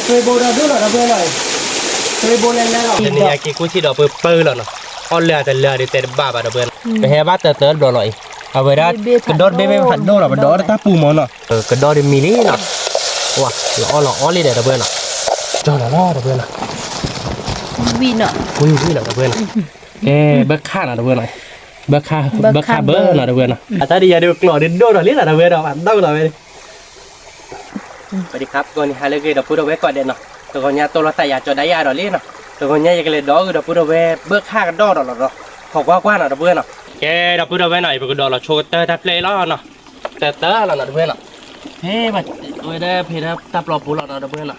tôi bồ ra đứa là bơ này tôi bồ lên lên rồi thì này cái cú chỉ đỏ bơ rồi nó con lừa thì tên bà nó bơ cái hè bắt tớ đỏ rồi à vậy đó cái đỏ bê hạt đỏ là đỏ ta pu món nó cái đỏ thì mini nó wow lọ đi để nó bơ nó cho nó bơ nó vì nó nó bơ nó cái bơ kha nó bơ này bơ kha bơ nó bơ nó ta đi giờ được lọ đến đôi rồi lít là nó bơ đó bạn đâu rồiสวัสดีครับก่อนนี้ฮาเลกี้เราพูดเอาไว้ก่อนเด่นเนาะแต่ก่อนนี้ตัวเราแต่อยากจะได้ยาดอกเล่นเนาะแต่ก่อนนี้ยังเลยดอกเราพูดเอาไว้เบิกค่ากันดอกเราขอกว้างๆหน่อยเพื่อนเนาะแกเราพูดเอาไว้หน่อยเพื่อดอกเราโชว์เตอร์ทับเลยล้อเนาะเตอร์เราเนาะเพื่อนเนาะเฮ้มาเอาไว้ได้เพื่อนทับเราปูเราเนาะเพื่อนเนาะ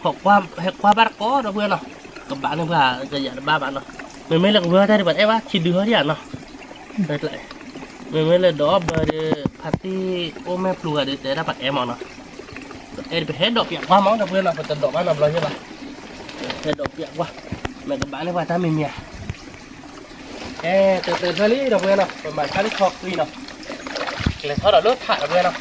ขอกว้างบ้านก็เนาะเพื่อนเนาะกับบ้านนึงเพื่อจะอยากบ้านเนาะมันไม่เลิกเพื่อได้แบบไอ้ว่าคิดดูเขาอย่างเนาะได้เลยมันไม่เลยดอกเบอร์พาร์ตี้โอ้แม่ปลัวเดี๋ยวจะได้ปัดแอมเนาะไปเห็ดดอกเปียกว่ามั้งเพื่อนเราเป็นดอกบ้านเราใช่ปะเห็ดดอกเปียกว่าแม่กับบ้านนี่ว่าถ้ามีเมียเตื่นเพื่อนนี่เพื่อนเราประมาณการที่คอกวีเนาะเลยเขาเราลดถ่ายเพื่อนเรา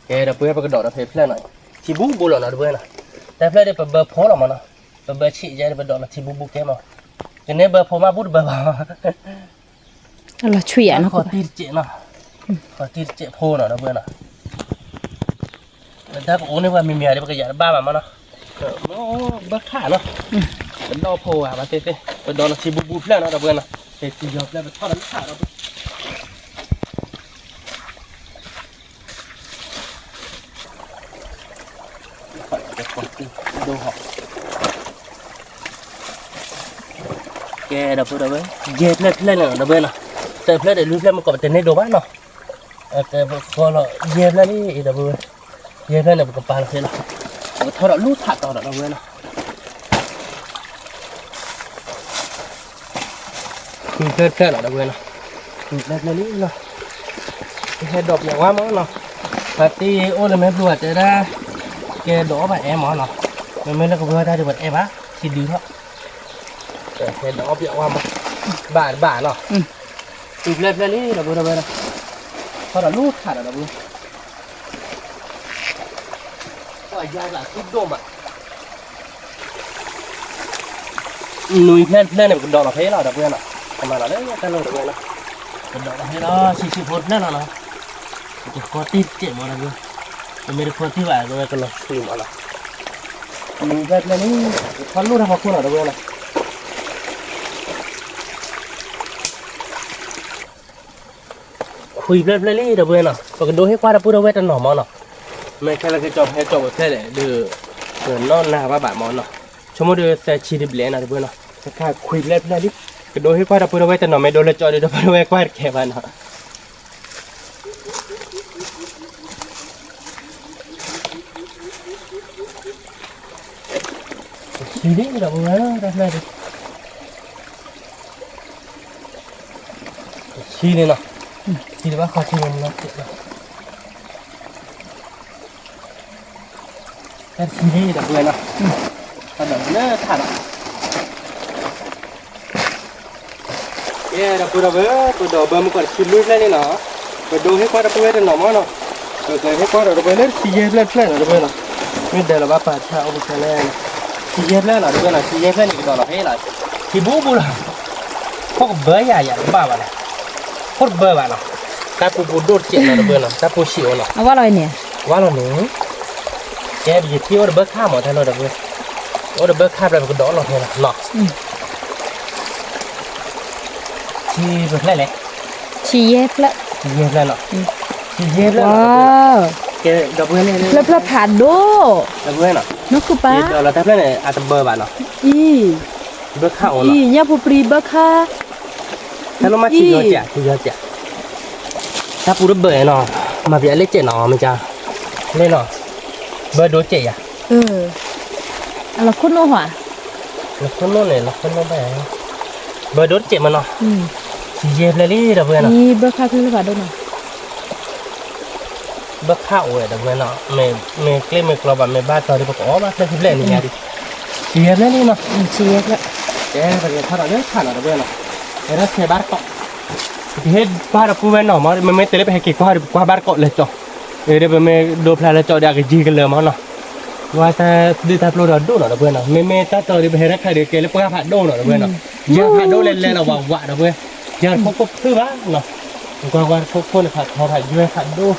เพื่อนไปกระโดดเพื่อนหน่อยทีบูหล่อเพื่อนนะแต่เพื่อนได้เบอร์โพสออกมาเนาะเบอร์ชี้ใจได้เบอร์ดอกทีบูแกมาทีนี้เบอร์โพมาบูดเบอร์เราช่วยนะขอตีเจเนาะขอตีเจ็บโพหน่อยนะเพื่อนนะถ้าโอ้นี่ว่ามีเมียได้ปกติบ้าแบบมันเนาะบ้าขาเนาะเป็นดอกโพอ่ะมาเต้เป็นดอกชีบูเพื่อนนะเพื่อนนะเต้ตียอบแล้วเป็นทอดน้ำขาเราดูหอกแกดับเบิ้ลเย็ดเล่นดับเบิ้ลนะแต่เพื่อนเดี๋ยวรู้เพื่อนมันก็เป็นในโดบ้านเนาะแต่พอเราเย็บแล้วนี่เดี๋ยวเย็บแล้วเนี่ยมันก็ปลาเลยละถ้าเราลูดถัดต่อเราเลยนะคือเพื่อนเราเลยนะแบบนี้เนาะแค่ดอกอย่างว่ามั้งเนาะปาร์ตี้โอ้เลยไม่ปวดจะได้แกดอกแบบแอมเนาะไม่เลิกกับเพื่อนได้ดูแบบแอมอะคิดดีเนาะแต่แค่ดอกอย่างว่ามั้งบ้าเนาะคือแบบนี้เราเลยนะพอเราลูดขาดเราเลยก็ยาหลักทุกดมอ่ะนุ้ยเพื่อนเนี่ยเป็นดอกเราเพ้เราเพื่อนอ่ะทำไมเราเล่นกันเลยเพื่อนอ่ะเป็นดอกเราเพ้เรา40 ฟุตนั่นน่ะเนาะจะขอตีเจ็บมาแล้วเพื่อนเป็นไม่ได้คนที่ว่าเราก็ลองตีมาแล้วนุ้ยเพื่อนนี่พอลูดทำมาคู่เราเพื่อนอ่ะคุยเรื่อยๆเดี๋ยวเพื่อนเนาะปกติดูให้กว่าเราพูดเอาไว้ตลอดมั้งเนาะไม่แค่เราแค่จบให้จบแค่เลยเดือดนอนหน้าว่าแบบมั้งเนาะชั่วโมงเดียวแต่ชีดิบเลี้ยนะเพื่อนเนาะแค่คุยเรื่อยๆดิก็ดูให้กว่าเราพูดเอาไว้ตลอดไม่โดนเลยจอดเดี๋ยวพูดเอาไว้กว่าแค่บ้านเนาะชีดิเดี๋ยวเพื่อนเรื่อยๆดิชีนี่เนาะชีดิว่าเขาชีมันเนาะแต่ชีนี่เดี๋ยวเพื่อนเนาะถ้าแบบเนื้อขาดอ่ะเดี๋ยวพูดเอาไว้ตัวดอกเบอร์มันก่อนชีลุยแล้วนี่เนาะก็ดูให้กว่าเราพูดไว้ตลอดมั้งเนาะก็ให้กว่าเราพูดเล่นชีเย็บเล่นเดี๋ยวเพื่อนเนาะไม่เดี๋ยวเราบ้าป่าชาอุปกรณ์เล่นชีเย็บเล่นเดี๋ยวเพื่อนเนาะชีเย็บเล่นอีกดอกเราให้เลยชีบูล่ะพวกเบอร์ใหญ่ๆบ้าบ้าเลยพวกเบอร์บ้าเนาะถ้าปูโดดเจ็บเนาะเพื่อนเนาะถ้าปูเฉียวเนาะว่าอะไรเนี่ยว่าเราหนูแกดีที่ว่าเบอร์ข้ามหมดแทนเราเพื่อนว่าเบอร์ข้ามอะไรมันก็ดอกเราแทนเนาะชีเบอร์อะไรชีเย็บละชีเย็บแล้วเนาะชีเย็บแล้วแกดอกเบอร์เนี่ยแล้วผ่านดูดอกเบอร์เนาะนกคือป้าเราแทบเลยอาจจะเบอร์บ้านเนาะเบอร์ข้าวเนาะย่าผู้ปรีเบอร์ข้าถ้าเรามาชีเยอะจ้ะถ้าปูระเบิดเนาะมาเบียเล็กเจ๋เนาะมันจะเล่นเนาะเบอร์โดเจ๋อะเราคุ้นโน่หัวเราคุ้นโน่เนี่ยเราคุ้นโน่ไปเบอร์โดเจ๋มันเนาะชีเย็บเลยนี่เดี๋ยวเพื่อนเนาะนี่เบอร์ข้าวคืออะไรด้วยเนาะเบอร์ข้าวเดี๋ยวเพื่อนเนาะเมย์เกลี้ยเมย์กรอบเมย์บ้านตอนที่บอกอ๋อมาเล่นที่เล่นนี่ไงดิชีเย็บเลยนี่เนาะชีเย็บแล้วแกไปเรียนถ้าเราเล่นขันเดี๋ยวเพื่อนเนาะเดี๋ยวเสียบ้านเกาะเฮ็ดบ้านเราพูดไว้หน่อมันไม่เตะไปให้กี่กว่าบ้านเกาะเลยจ้ะ Ede pe me do pla la cho dia ke ji ke le ma no. Wa ta di ta plo do no bue no. Me ta to di be ra kha de ke le pa pha do no bue no. Ya pha do le no wa no bue. Ya ko phu ba no. Wa ko le pha tho pha ju pha do.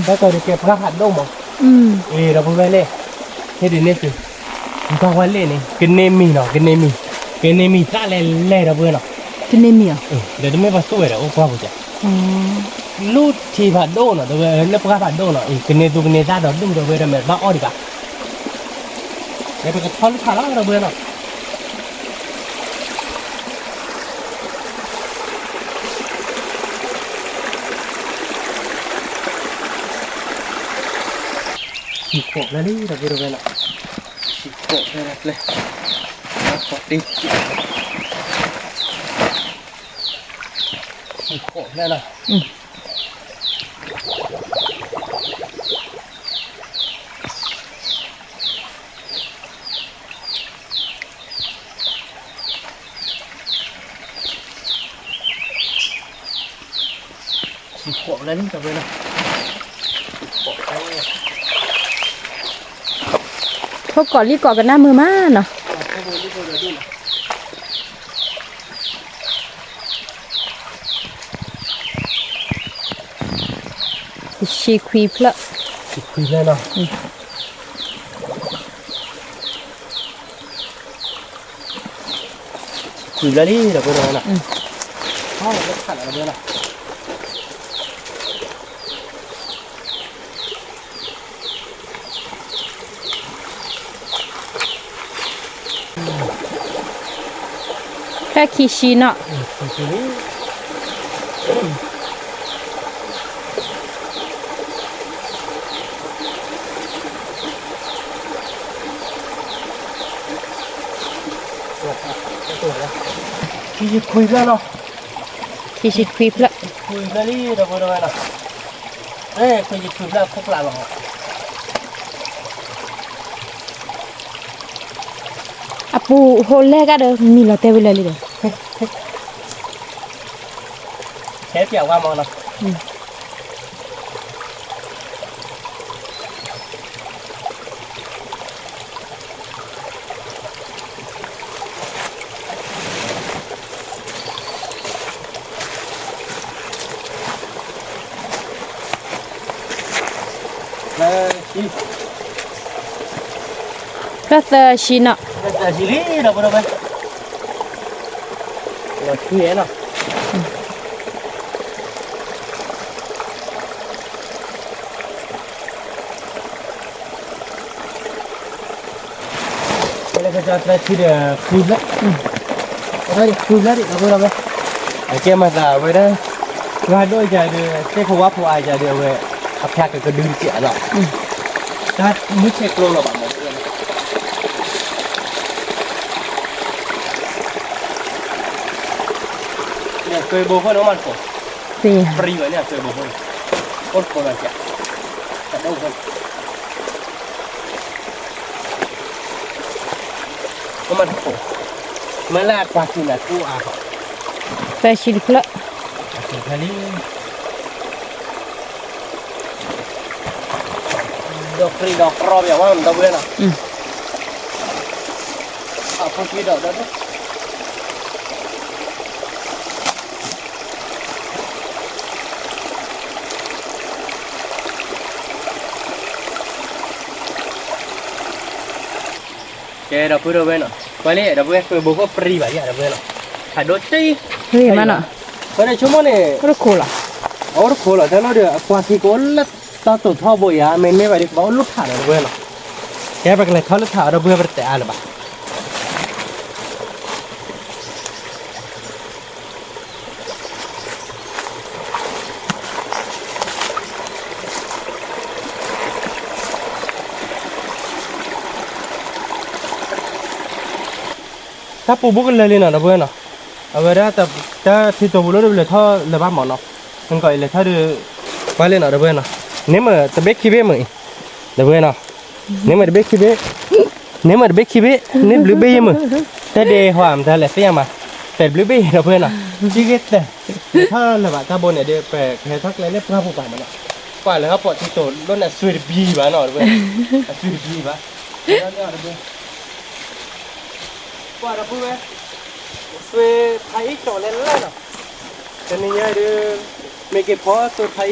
Ta to di ke pa pha do mo. Da bue le. He di ne tu. Wa wa le ni ke ne mi no, ke ne mi. Ke ne mi ta le da bue no. Ke ne mi à? De me ba so era o kwa bu ja. Lút thì phải đô nó rồi lớp ga phải đô nó cái này tụi này ra đó đúng rồi bây giờ mẹ bao đi cả để cái thon thả lắm rồi bây giờ chỉ cột ra đi rồi bây giờ chỉ cột ra đây cột đi chỉ cột ra này khổ lên cả bên này khổ lên Thôi cỏ đi cỏ cái nam mưa má nè She creep lắm quỳ lên nào quỳ lên đi là bên này nè thôi nó khẳng là bên này Cái kishi nọ Kishi quỳ lên nào Kishi creep lắm quỳ lên đi là bên này nè ê quỳ lên khúc lại rồi Apu hole cái đó mi là teo lên đi thế kiểu qua món nào Rất chi nọ là gì lý đâu bên là kia nào đây là cái chi để khui lắm đây đi khui lắm đi đâu bên ở kia mà là với đó hai đôi dài được cái khâu áp ai dài được về áp theo cái đường chĩa rồi ta mới check luôn là bạnเนี่ยเคยโบคนน้องมันผมฟรีไว้เนี่ยเคยโบคนโคตรคนละแกแต่ดูคนน้องมันผมมาแลกปลาจีนกู้อาเขา Phải chi được lắm ถึงแค่นี้ดอกฟรีดอกรอบอย่างว่ามันตะเวนอ่ะเอาพวกที่ดอกได้ไหมKaya dah pura beno. Balik dah pura kau bawa peri banyak dah beno. Ada cai. Hei mana Pada cuma ni. Rất khổ lắm Orang kola dah nak dia kuasi kola tak tu thau boya main main balik bawa lu thar dah beno. Kaya pakai thau lu thar dah pura berteh alba. Ta pu bukan lele na dah bukan na. Awalnya ta situ bulu dah boleh thau lepas mana. Engkau le thau dia balik na dah bukan na. Ni mah terbek kibe mah. Dah bukan na. Ni mah terbek kibe. Ni mah terbek kibe. Ni blue bay mah. Ta deh huam ta le siapa mah. Ta blue bay dah bukan na. Jiget dah. Thau lepas ta bon dia pe thau le le pernah bukan mana. กว่าเลยครับปอดที่โตรถน่ะสวยบีบ้าหน่อยเว้ยสวยบีบ้าแล้วเนี่ยเว้ยกว่าเราพูดเว้ยสวยไทยโตเล่นเล่นเนาะแต่นี่ยังเดี๋ยวไม่เก็บพอตัวไทย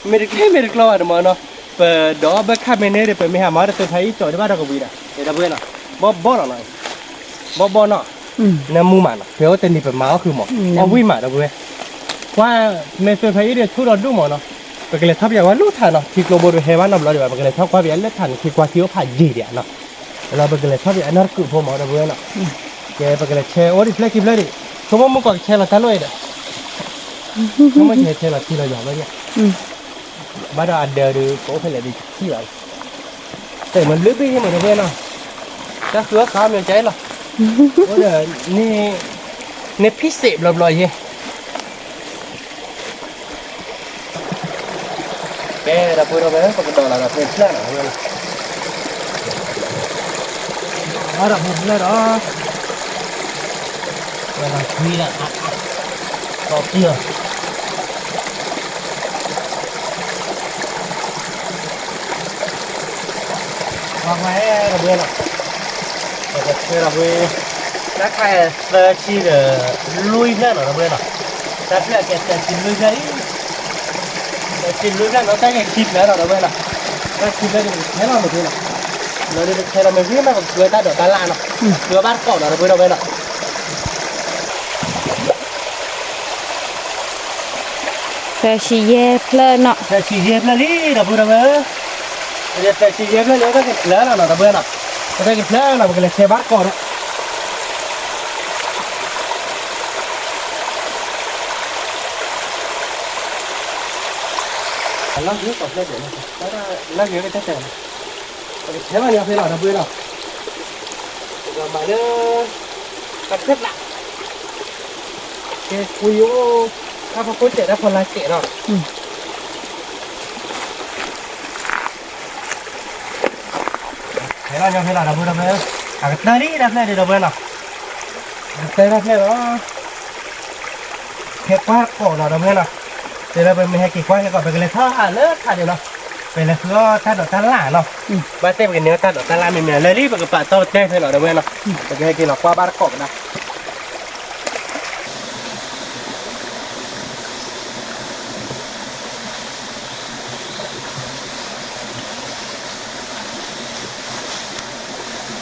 ไม่ได้แค่ไม่ได้กลัวนะมั้งเนาะเปิดดอกเบิกข้ามไม่เนี่ยเดี๋ยวเปิดไม่หามาแต่ตัวไทยโตที่บ้านเราก็บีนะเดี๋ยวเราเว้ยเนาะบ่หน่อยบ่เนาะน้ำมูมันเนาะเดี๋ยวแต่นี่เปิดมาก็คือหมอเอาวิ่งมาเราเว้ยว่าในตัวไทยเดี๋ยวทุเราดูหมอเนาะก็เลยทับอย่างว่าลูกทันเนาะที่กลัวบริเวณว่าน้ำร้อนอยู่แบบก็เลยทับว่าแบบเลือดทันที่กว่าที่เขาผ่านยีเดียเนาะเราก็เลยทับอย่างนั้นคือพอหมอเราเว้ยเนาะแกก็เลยเชโอ้ดิเพลกิบเลยดิเขาบอกมึงก็เชละกันเลยเด้อเขาไม่เชละที่เราอยากไว้เนี่ยบ้านเราอันเดียวดูโก้เพลดิที่ไหนแต่มันลึกไปที่มันเว้ยเนาะถ้าคือข้าวมันใจหรอโอ้เดี๋ยวนี่พิเศษลอยๆเฮ้แกเราพูดเอาไว้ก็เป็นตัวเราเป็นเพื่อนอะไรเงี้ยเราพูดเลยเหรอเราคุยละต่อเกี่ยววางไว้เราเบื่อหรอเราเชื่อเราเบื่อนักใครเซอร์ชีเดอร์ลุยเพื่อนเราเบื่อหรอแต่เพื่อนแกจะกินลุยกันกินรู้กันเราแต่งคิดแล้วเราไม่ละถ้าคิดแล้วแค่เราไม่รู้ละเราเดี๋ยวแค่เราไม่รู้นะเกลือตาเดือดตาลานเนาะเกลือบ้านเก่าเราไม่ละแฟชีเย่เพลินเนาะแต่ชีเย็บแล้วนี่เราไม่ละเดี๋ยวแต่ชีเย็บแล้วเราก็กินแล้วเราไม่ละเราได้กินแล้วเราก็เลยแค่บ้านเก่าเนาะเราเยอะกว่าเพื่อนเดี๋ยวนะเราเยอะไปแค่ไหนใช่ไหมเนี่ยเพื่อนเราเพื่อนเรามาเลยกันเพื่อนละแกคุยอยู่ถ้าพอคุยเสร็จแล้วคนละเกะเนาะเฮ้ยเราเพื่อนเราเพื่อนเราเพื่อนอ่ะก็ได้ดิได้เพื่อนเราเพื่อนเนาะได้เพื่อนเราเก็บกวาดของเราเพื่อนเนาะเดี๋ยวเราไปไม่ให้กี่กวาดก่อนไปกันเลยท่าเลิศท่าเดียวเนาะเป็นเลยคือท่าดอกท่าล่าเนาะบ้านเต้เป็นเนื้อท่าดอกท่าล่ามีเนื้อเลยรีบไปกับปลาโต้เต้ให้เราเพื่อนเนาะไปให้กินหรอกว่าบ้านกบนะ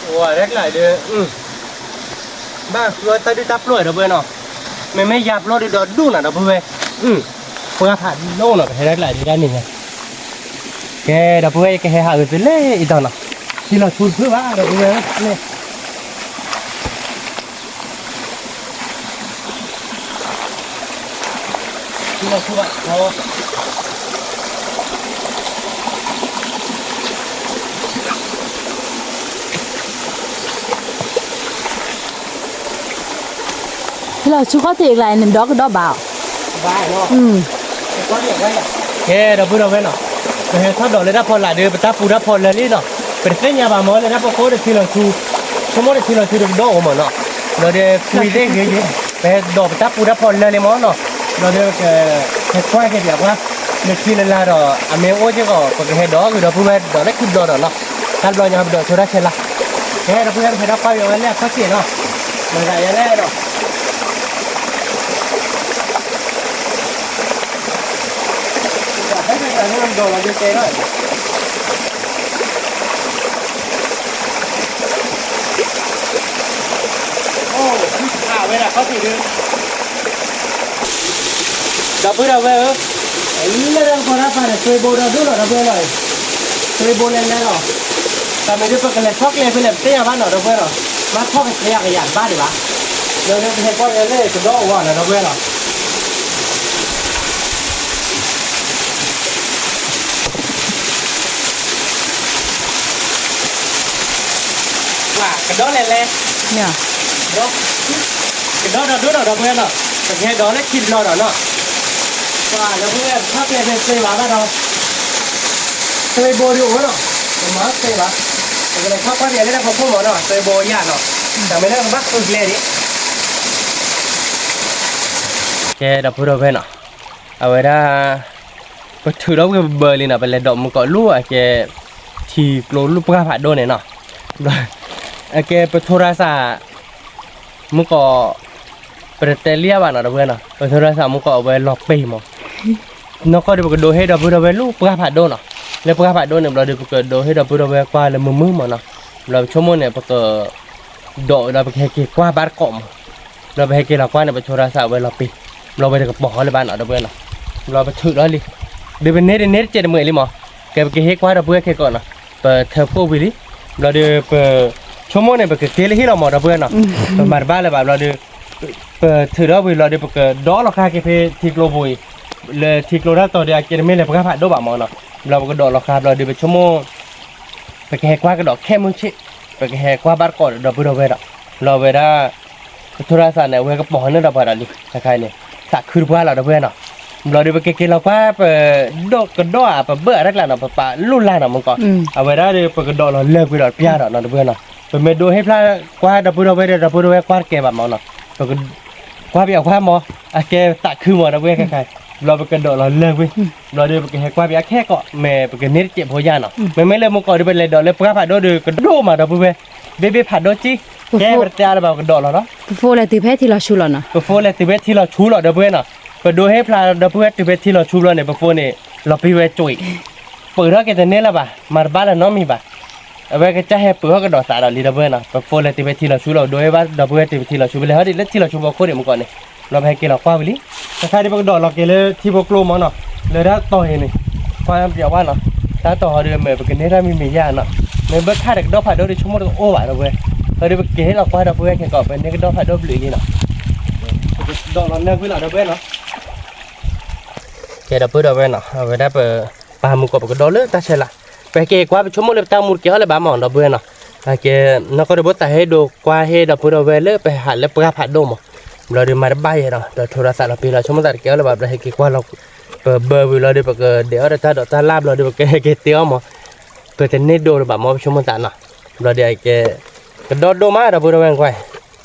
โอ้ยเล็กหลายเดือนบ้านรถตาดูจับรถเราเพื่อนเนาะไม่ยับรถดูดูน่ะเราเพื่อนเพื่อผ่านโน่นเนาะให้เล็กหลายเดือนนี่ไงแกเราเพื่อนแกให้หาเงินไปเลยอีตอนเนาะที่เราทุนเพื่อว่าเราเพื่อนเนี่ยที่เราทุนว่าเราเราชุกเขาตีอะไรหนึ่งดอกก็ดอกเบาบ้าเนาะก็เรียกไว้อะแกเราพูดเอาไว้เนาะแต่เห็นถ้าดอกเลยนะพอหลายเดือนไปตาปูนะพอเลยนี่เนาะเป็นเส้นยาบามอเลยนะพอโค้ดที่เราชูสมมติที่เราชูดอกออกมาเนาะเราเดี๋ยวคุยได้เยอะๆไปดอกไปตาปูนะพอเลยเลยมั้งเนาะเราเดี๋ยวแค่ควายแค่เดียวว่าเมื่อกี้เราเราอเมโอจะก็ก็แค่ดอกเราพูดว่าดอกเล็กขึ้นดอกเนาะถ้าเรายังดอกชุดละเช่นละแกเราพูดว่าให้ดอกไปอย่างนั้นแหละเขาเสียเนาะมันก็อย่างนั้นเนาะให้ไปแต่นี่มันโดนเราจะเจ๊เลยโอ้ข่าวเวลาเขาตีดึงดับเบิ้ลเอาไว้เรื่องคนละฝ่ายเคยโบราณด้วยหรอดับเบิ้ลเลยเคยโบราณแล้วหรอแต่ไม่ได้ประกันเลยช็อกเลยเป็นแบบเตี้ยบ้านหรอดับเบิ้ลหรอมาช็อกเป็นเตี้ยกันอย่างบ้านดีวะเดี๋ยวเนี่ยเป็นก้อนเล่ๆจะโดนว่าหรอดับเบิ้ลหรอcái đó lên lên nhở đó cái đó là đứa nào đồng nguyên rồi cái nghe đó là thịt lò đó nọ và nó cũng em thắp lên xây bá ra đâu xây bò điệu đó nó xây bá cái này thắp qua thì nó không có món nào xây bò nhạt nọแต่ไม่ได้บักตัวเลยดิแกดับพูดเอาไว้เนาะเอาไว้ได้ ก็ถือแล้วก็เบอร์เลยนะเป็นเลยดอกมันก็รู้อะแกทีโลลูกปลาผัดโดนเนี่ยเนาะแกไปโทรศัพท์มันก็เป็นเตเลียบ้านเราเพื่อนเนาะไปโทรศัพท์มันก็เอาไว้ล็อกปีมั้งนกก็เดี๋ยวก็ดูให้เราพูดเอาไว้ลูกปลาผัดโดนเนาะแล้วปลาผัดโดนเนี่ยเราเดี๋ยวก็ดูให้เราพูดเอาไว้กว่าแล้วมือมั้งเนาะเราชั่วโมงเนี่ยก็ดอกเราไปแค่เกี่ยวกับบ้านกอมเราไปแค่เกี่ยวกับว่าเนี่ยไปโทรศัพท์ไว้ล็อกปีเราไปกับบอกเลยบ้านเราเพื่อนเนาะเราไปถือแล้วเลยเดี๋ยวเป็นเน็ต7 มื้อเลยมั้งแกไปเกี่ยวกับว่าเราเพื่อนแค่ก่อนเนาะไปเธอพูดไปดิเราเดี๋ยวไปชั่วโมงเนี่ยไปเกี่ยวกับที่เราหมดเราเพื่อนเนาะมาบ้านเลยแบบเราเดี๋ยวถือแล้วเราเดี๋ยวไปดอกเราค่าเก็บที่โกลบอยเลยที่โกลด้าตัวเดียวเกี่ยวกับไม่เลยไปผัดโดบะมั้งเนาะเราไปดอกเราค่าเราเดี๋ยวไปชั่วโมงไปแค่กว่าก็ดอกแค่มือชิไปแค่กว่าบ้านก่อนเราพูดเอาไว้เนาะเราเวลาโทรศัพท์เนี่ยเว้ยก็บอกให้เราไปอะไรใครเนี่ยสักคืนกว่าเราเพื่อนเนาะเราเดี๋ยวไปเกี่ยวเราว่าไปดอกก็ดอกไปเบื่อรักแล้วเนาะไปลุ่นแล้วเนาะมันก็เอาไว้ได้เดี๋ยวไปก็ดอกเราเลิกไปดอกพิจารณาเพื่อนเนาะไปเมดูให้พลาดกว่าเราพูดเอาไว้เราพูดเอาไว้กว่าแกแบบมั้งเนาะไปก็กว่าไปเอากว่าหมอแกสักคืนหมดเราเว้ยใครเราไปกระโดดเราเลิกไปเราเดี๋ยวไปแค่กว่าไปแค่ก็แม่ไปกันเน็ตเจ็บหัวยาเนาะไม่เลิกมันก็เดี๋ยวไปเลยดอกเลยกว่าผัดโดเดี๋ยวกระโดดมาเราพูดไปเบบี้ผัดโดจีแกไปเจออะไรแบบกระโดดเราเนาะ โฟเลยตีเพชรที่เราชูแล้วนะโฟเลยตีเพชรที่เราชูเราเดี๋ยวเพื่อนเนาะไปดูให้พลาเดี๋ยวเพื่อนตีเพชรที่เราชูเราเนี่ยโฟเนี่ยเราไปเวจุยเปิดแล้วแกจะเน้นละบ่ามาบ้านแล้วน้องมีบ่าเอาไว้ก็จะให้เปิดก็ดอกสาเราลีเดี๋ยวเพื่อนเนาะโฟเลยตีเพชรที่เราชูเราโดยว่าเดี๋ยวเพื่อนตีเพชรที่เราชูไปเลยเขาดิแล้วที่เราชูบอกคนเดียวมันก่อนเนี่ยเราไปให้กินเราคว้าไปลิแต่ใครที่บอกดอกเราเกลือที่บอกลมมันเนาะเลยถ้าต่อเห็นนี่ความเปรียบว่าเนาะถ้าต่อเดือนเมื่อไปกินได้ถ้ามียาเนาะเมื่อเบิกค่าเด็กดอกผัดดอกได้ชั่วโมงก็โอ้บ่าเราเว้ยเขาได้ไปกินให้เราคว้าเราเพื่อนแค่ก่อนเป็นเด็กดอกผัดดอกหรือนี่เนาะดอกเราเนื้อขึ้นเราเพื่อนเนาะแกเราเพื่อนเราเว้ยเนาะเอาไปได้ไปปลาหมึกกับดอกเลือดตาเชล่ะไปเกะกว่าไปชั่วโมงเลยตาหมุดเกี่ยวอะไรบ้าหมอนเราเพื่อนเนาะแกนักก็ได้บอกแต่ให้ดูกว่าให้เราเพื่อนเราเว้ยเลือดไปหัดแล้วปลาผัดดอกมั้งเราเดี๋ยวมาได้เนาะเราโทรศัพท์เราปีเราชั่วโมงตัดเกี่ยวอะไรแบบเราให้เกะกว่าเราเบอร์วิเราเดี๋ยวไปเดี๋ยวเราถ้าดอกถ้าลาบเราเดี๋ยวไปเกะเตี้ยวมั้งเพื่อจะเน็ตดูแบบมั้งชั่วโมงตัดเนาะเราเดี๋ยวเกะกระโดดดูมาเราเพื่อนเราเว้ย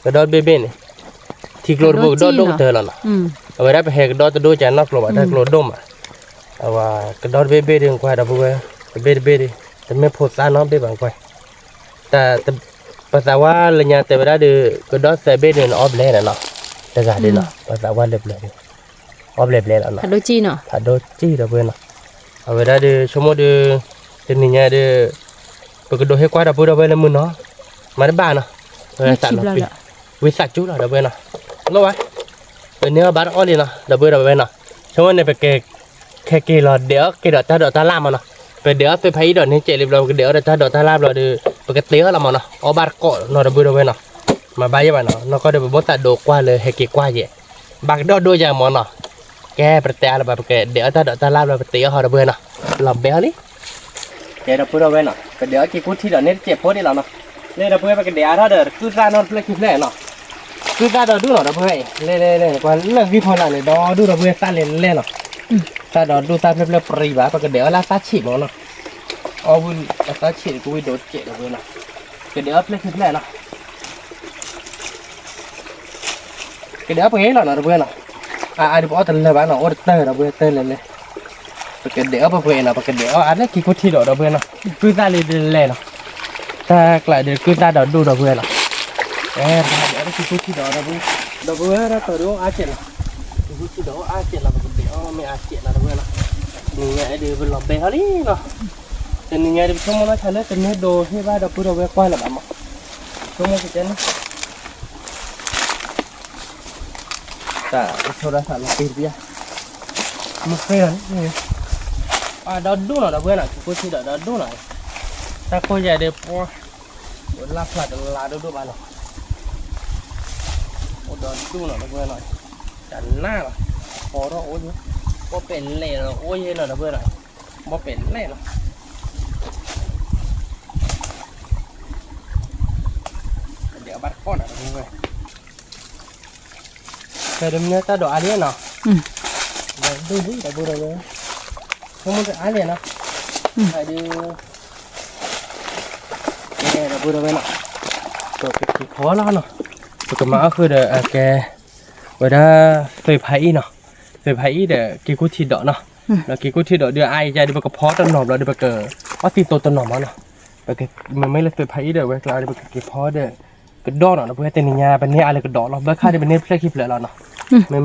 กระโดดเบ้นี่ที่กลัวบุกโดดดูเธอแล้วเนาะเอาไว้ได้ไปเฮกโดดดูจะนักกลัวถ้ากลัวดมอ่ะเอาว่ากระโดดเบ้ดึงกว่าเราเพื่อนเบ้ดิแต่ไม่พูดซาน้องเบ้บางกว่าแต่ภาษาว่าอะไรเงี้ยแต่เวลาดูกระโดดใส่เบ้ดึงออฟเล่นเนาะแต่จะดีเนาะภาษาว่าเล็บเลยออฟเล็บเลยแล้วเนาะผัดโดจีเนาะผัดโดจีเราเพื่อนเนาะเอาไว้ได้ดูชั่วโมงดูเป็นนี่เงี้ยดูไปกระโดดให้กว่าเราเพื่อนเราเพื่อนละมุนเนาะมาได้บ้านเนาะสั่นเนาะวิสัชจุเราเพื่อนเนาะรู้ไหมเป็นเนื้อบ้านอ้อเลยเนาะเราเพื่อนเราเพื่อนเนาะชั่วโมงเนี่ยไปแค่เกลือเดี๋ยวเกลือถ้าดอกถ้าลามมาเนาะไปเดี๋ยวไปพายดอกนี่เจริญเราเดี๋ยวถ้าดอกถ้าลามเราดูไปกระเตี้ยเรามาเนาะเอาบาร์โก้เนาะเราเพื่อนเราเพื่อนเนาะมาบ้านยังไงเนาะเราก็เดี๋ยวไปบดตัดดอกกว่าเลยให้เกลือกว่าเยอะบางดอกด้วยอย่างมันเนาะแกประเดี๋ยวเราแบบเดี๋ยวถ้าดอกถ้าลามเราไปเตี้ยเขาเราเพื่อนเนาะเราเบลนี่แกเราเพื่อนเราเพื่อนเนาะไปเดี๋ยวกี่กุที่ดอกนี่เจ็บโพดนี่เราเนาะเลยเราเพื่อนไปเดี๋ยวถ้าเดินคือการนอนเพลย์คิดแน่เนาะคือการดูเราเพื่อนเล่กว่าเรื่องที่พอหน่อยดอดูเราเพื่อนตาเล่นเนาะตาดอดูตาเพลย์ปรีบ้าไปเดี๋ยวลาตาฉีดเนาะเอาวุ้นตาฉีดกูไปโดดเจ็บเราเพื่อนเนาะเดี๋ยวเพลย์คิดแน่เนาะเดี๋ยวไปเห็นเราเพื่อนเนาะเดี๋ยวเอาแต่เลยบ้านเนาะโอ้เตอร์เราเพื่อนเตอร์เลยไปเดี๋ยวไปเพื่อนเนาะไปเดี๋ยวอันนี้กี่กุที่ดอกเราเพื่อนเนาะคือตาเล่นเนาะตากลายเดี๋ยวคือตาดอดูเราเพื่อนเนาะเดี๋ยวเราคิดที่ดอกเราเพื่อนเราตัวดูอาเจนคิดที่ดอกอาเจนเราไปเดี๋ยวไม่อาเจนเราเพื่อนเนาะนี่ไงเดี๋ยวเป็นหลบเบลลี่เนาะแต่นี่ไงเดี๋ยวชั่วโมงละชั้นเลยแต่เนี่ยดูให้บ้านเราพูดเราไว้ก่อนละบ้างชั่วโมงกี่เจนแต่โทรศัพท์เราปิดไปยังมันเปลี่ยนนี่ดอดูหน่อยเราเพื่อนเนาะกูที่ดอดูหน่อยถ้าคนใหญ่เดี๋ยวพอลาพลาดลาดูบ้านเนาะโอ้ดอดูหน่อยเราเพื่อนเนาะจันหน้าเนาะพอเราโอ้ยว่าเป็นเล่เนาะโอ้ยเนาะเราเพื่อนเนาะว่าเป็นเล่เนาะเดี๋ยวบัดก้อนอะเราเพื่อนแต่เดี๋ยวนี้ตาดอกอะไรเนาะดูดิแต่ดูเลยเขามันจะอะไรเนาะไอ้ดูเราพูดเอาไว้เนาะตัวกินขอแล้วเนาะตัวมาก็คือเดี๋ยวแกเวลาเฟยไผ่เนาะเฟยไผ่เดี๋ยวกินกุ้งทีดอกเนาะ แล้วกี่กูที่เดือไอใจเดี๋ยวก็พอต้นหนอมแล้วเดี๋ยวก็ว่าตีตัวต้นหนอมแล้วเนาะโอเคมันไม่เลยตัวไผ่เดี๋ยวเวลาเดี๋ยวก็เก็บพอเดี๋ยวก็ดอเนาะเพื่อเต็นยาเป็นเนี่ยอะไรก็ดอเราเบิกค่าเดี๋ยวเป็นเนี่ยเพื่อคลิปเลยเราเนาะ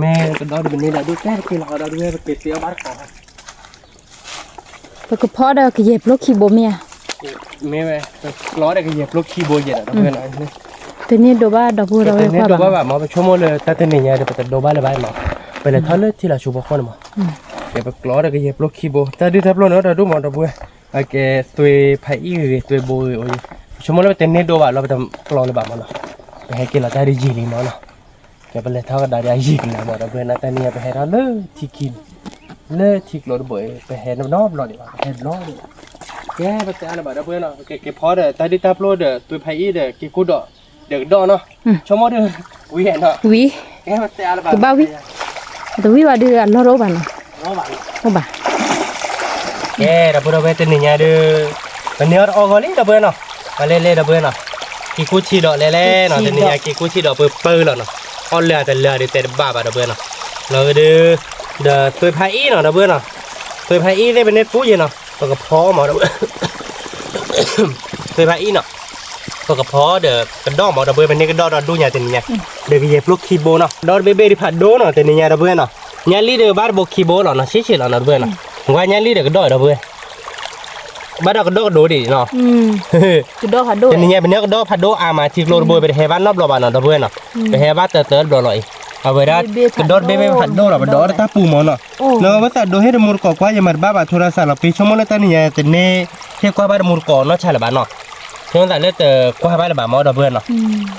แม่ก็ดอเดี๋ยวเป็นเนี่ยดูแก้ที่เราด้วยเก็บเตี้ยบ้านก่อน แล้วก็พอเด้อก็เย็บลูกขี้บ่เมีย แม่ล้อเด็กเหยียบลูกขี้โบเย็นเพื่อนอะไร แต่นี่ดูว่าดอกบัวเรา แต่ ไว้ เนี่ย ความ ดูว่าแบบมาไปชั่วโมงเลยแต่เต็นยาเดี๋ยวไปโดบ้านเลยบ้านมาไปเลยท่อนเลยที่เราชูบคนมาเดี๋ยวไปล้อเด็กเหยียบลูกขี้โบแต่ดูทับล้อเนาะเราดูมองเราบัวโอเคตัวไผ่อีตัวโบโอ้ยชั่วโมงแล้วเต็นเนี่ยดูว่าเราไปทำล้อเลยบ้านมาเนาะไปให้กินเราได้ดีนี่เนาะแกไปเลยเท่ากับได้ยิงนะบอกเราเพื่อนนะแต่เนี่ยไปให้เราเลิกที่กินเลิกที่รถบ่อยไปให้น้อบๆเราดีกว่าให้น้อบแกไปแต่อะไรแบบเราเพื่อนเนาะเก็บพอเด้อแต่ดิทับล้อเด้อตัวไผ่อีเด้อเก็บกูดอเด็กดอเนาะชั่วโมงเด้อวิ่งเนาะ วิ แกไปแต่อะไรแบบ ก็บ่าวิแต่วิว่าเดือเราโรบัน น้อบบ้าน โอ้บ่า แกเราเพื่อนไปแต่เนี่ยเด้อเป็นเนื้อออกก่อนเลยเราเพื่อนเนาะมาเล่เราเพื่อนเนาะกี่กูชีดอเล่ๆเนาะแต่เนี่ยกี่กูชีดอเปิดแล้วเนาะเอาเรือแต่เรือเดี๋ยวแต่บ้าเราเพื่อนเนาะเราเด้อเด้อตัวไผ่อีเนาะเราเพื่อนเนาะตัวไผ่อีได้เป็นเน็ตกู้เย็นเนาะตัวกระเพาะหมอเราตัวไผ่อีเนาะตัวกระเพาะเด้อกระดองหมอเราเพื่อนเป็นเน็ตกระดองเราดูเนี่ยแต่เนี่ยเด็กเหยียบลูกคีโบเนาะดอเบเบ้ที่ผัดโดเนาะแต่เนี่ยเราเพื่อนเนาะเนี่ยลีเดอร์บ้านโบคีโบเนาะเชี่ยๆเราเพื่อนเนาะว่าเนี่ยลีเดอร์กระดองเราเพื่อนบ้านเรากระดองโดดิเนาะจุดดอกค่ะโด แต่เนี่ยเป็นเน็ตกระดองผัดโดอามาที่โลดโบไปเฮบ้านนอบเราบ้านเนาะเราเพื่อนเนาะไปเฮบ้านเตอร์ๆลอยเอาไว้ได้กระโดดเบ้ผัดโดเราไปโดดถ้าปูหมอเนาะแล้วว่าแต่โดให้ดมูลกอกว่าอย่ามาบ้าบาโทรศัพท์เราปีชั่วโมงละตาเนี่ยแต่เนี่ยเที่ยวกว่าบ้านดมูลกอกเนาะใช่หรือเปล่าเนาะเที่ยวแต่เลือดกว่าบ้านหรือเปล่าหมอเราเพื่อนเนาะ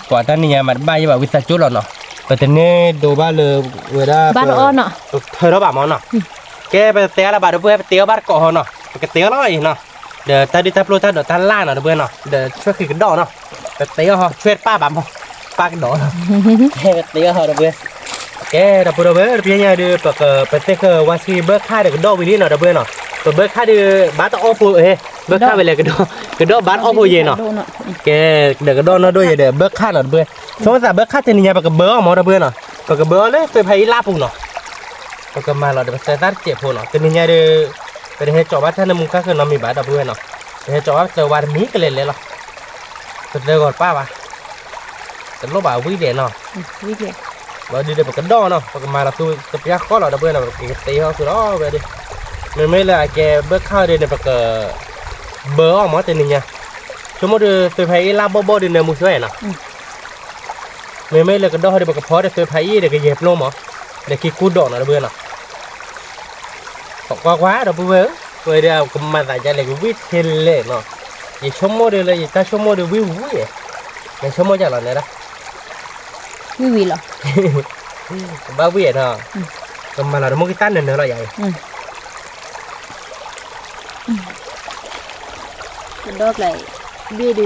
กว่าตาเนี่ยมาบ้านอย่าแบบวิสาจุดเราเนาะแต่เนี่ยดูบ้านเลยเวลา บ้านอ้อเนาะ เธอเราบ้าหมอเนาะแกไปเตี้ยละบ้านเพื่อนไปเตี้ยบ้านเกาะเนาะไปเตี้ยแล้วอีเนาะเดี๋ยวตาดิตาโปรตาเดี๋ยวตาล่าเนาะเพื่อนเนาะเดี๋ยวช่วยขึ้นกระโดดเนาะไปเตี้ยเขาช่วยป้าบ้าหมอป้ากระโดดแกไปเตี้ยเขาเพื่อนแกเราพูดเอาไว้เพียงอย่างเดียวปกติคือว่าสิเบิกค่าเด็กดอกวิธีเนาะเพื่อนเนาะเบิกค่าเด็กบ้านต้องออฟเฮ้เบิกค่าไปเลยกระดอกบ้านออฟเย็นเนาะแกเด็กกระดอกเนาะด้วยเดี๋ยวเบิกค่าเนาะเพื่อนสมมติว่าเบิกค่าเจนี่ปกเบิกออกมาเพื่อนเนาะปกเบิกเลยไปพายลาปุ่งเนาะปกมาเราเดี๋ยวไปตัดเจ็บพอเนาะเจนี่เดี๋ยวไปเฮ็ดจอบบ้านท่านมุ้งก็คือน้องมีบ้านเพื่อนเนาะไปเฮ็ดจอบบ้านเจอวันนี้ก็เลยเลยเนาะเจอก่อนป้าวะแต่ลูกบ่าววิ่งเด่นเนาะวิเดีย เราดีเดี๋ยวกันดอเนาะปกมาเราตัวจะพยักข้อเราเพื่อนเราตีเขาสุดอ๋อไปดิมันไม่เลยแกเบิกข้าวเดินปกเบอร์ออกมาแต่นี่ไงชั่วโมงเดียวตัวไผ่ลาบ่บ่เดินเดินมุ้งช่วยเนาะไม่เลยกันดอเดี๋ยวปกพอเดี๋ยวตัวไผ่เดี๋ยวก็เย็บลมเหรอเดี๋ยวกี่กูดอกเนาะเพื่อนเนาะกว่าเราเพื่อนเพื่อเดี๋ยวก็มาใส่ใจเลยวิ่งเทเลเนาะยี่ชั่วโมงเดียวเลยถ้าชั่วโมงเดียววิ่งในชั่วโมงจะหล่อเนี่ยนะวิเหรอ บ้าวิ่งเนาะก็มาเราไม่กินตั้นเนี่ยเราใหญ่กระโดดเลยเบี้ยดู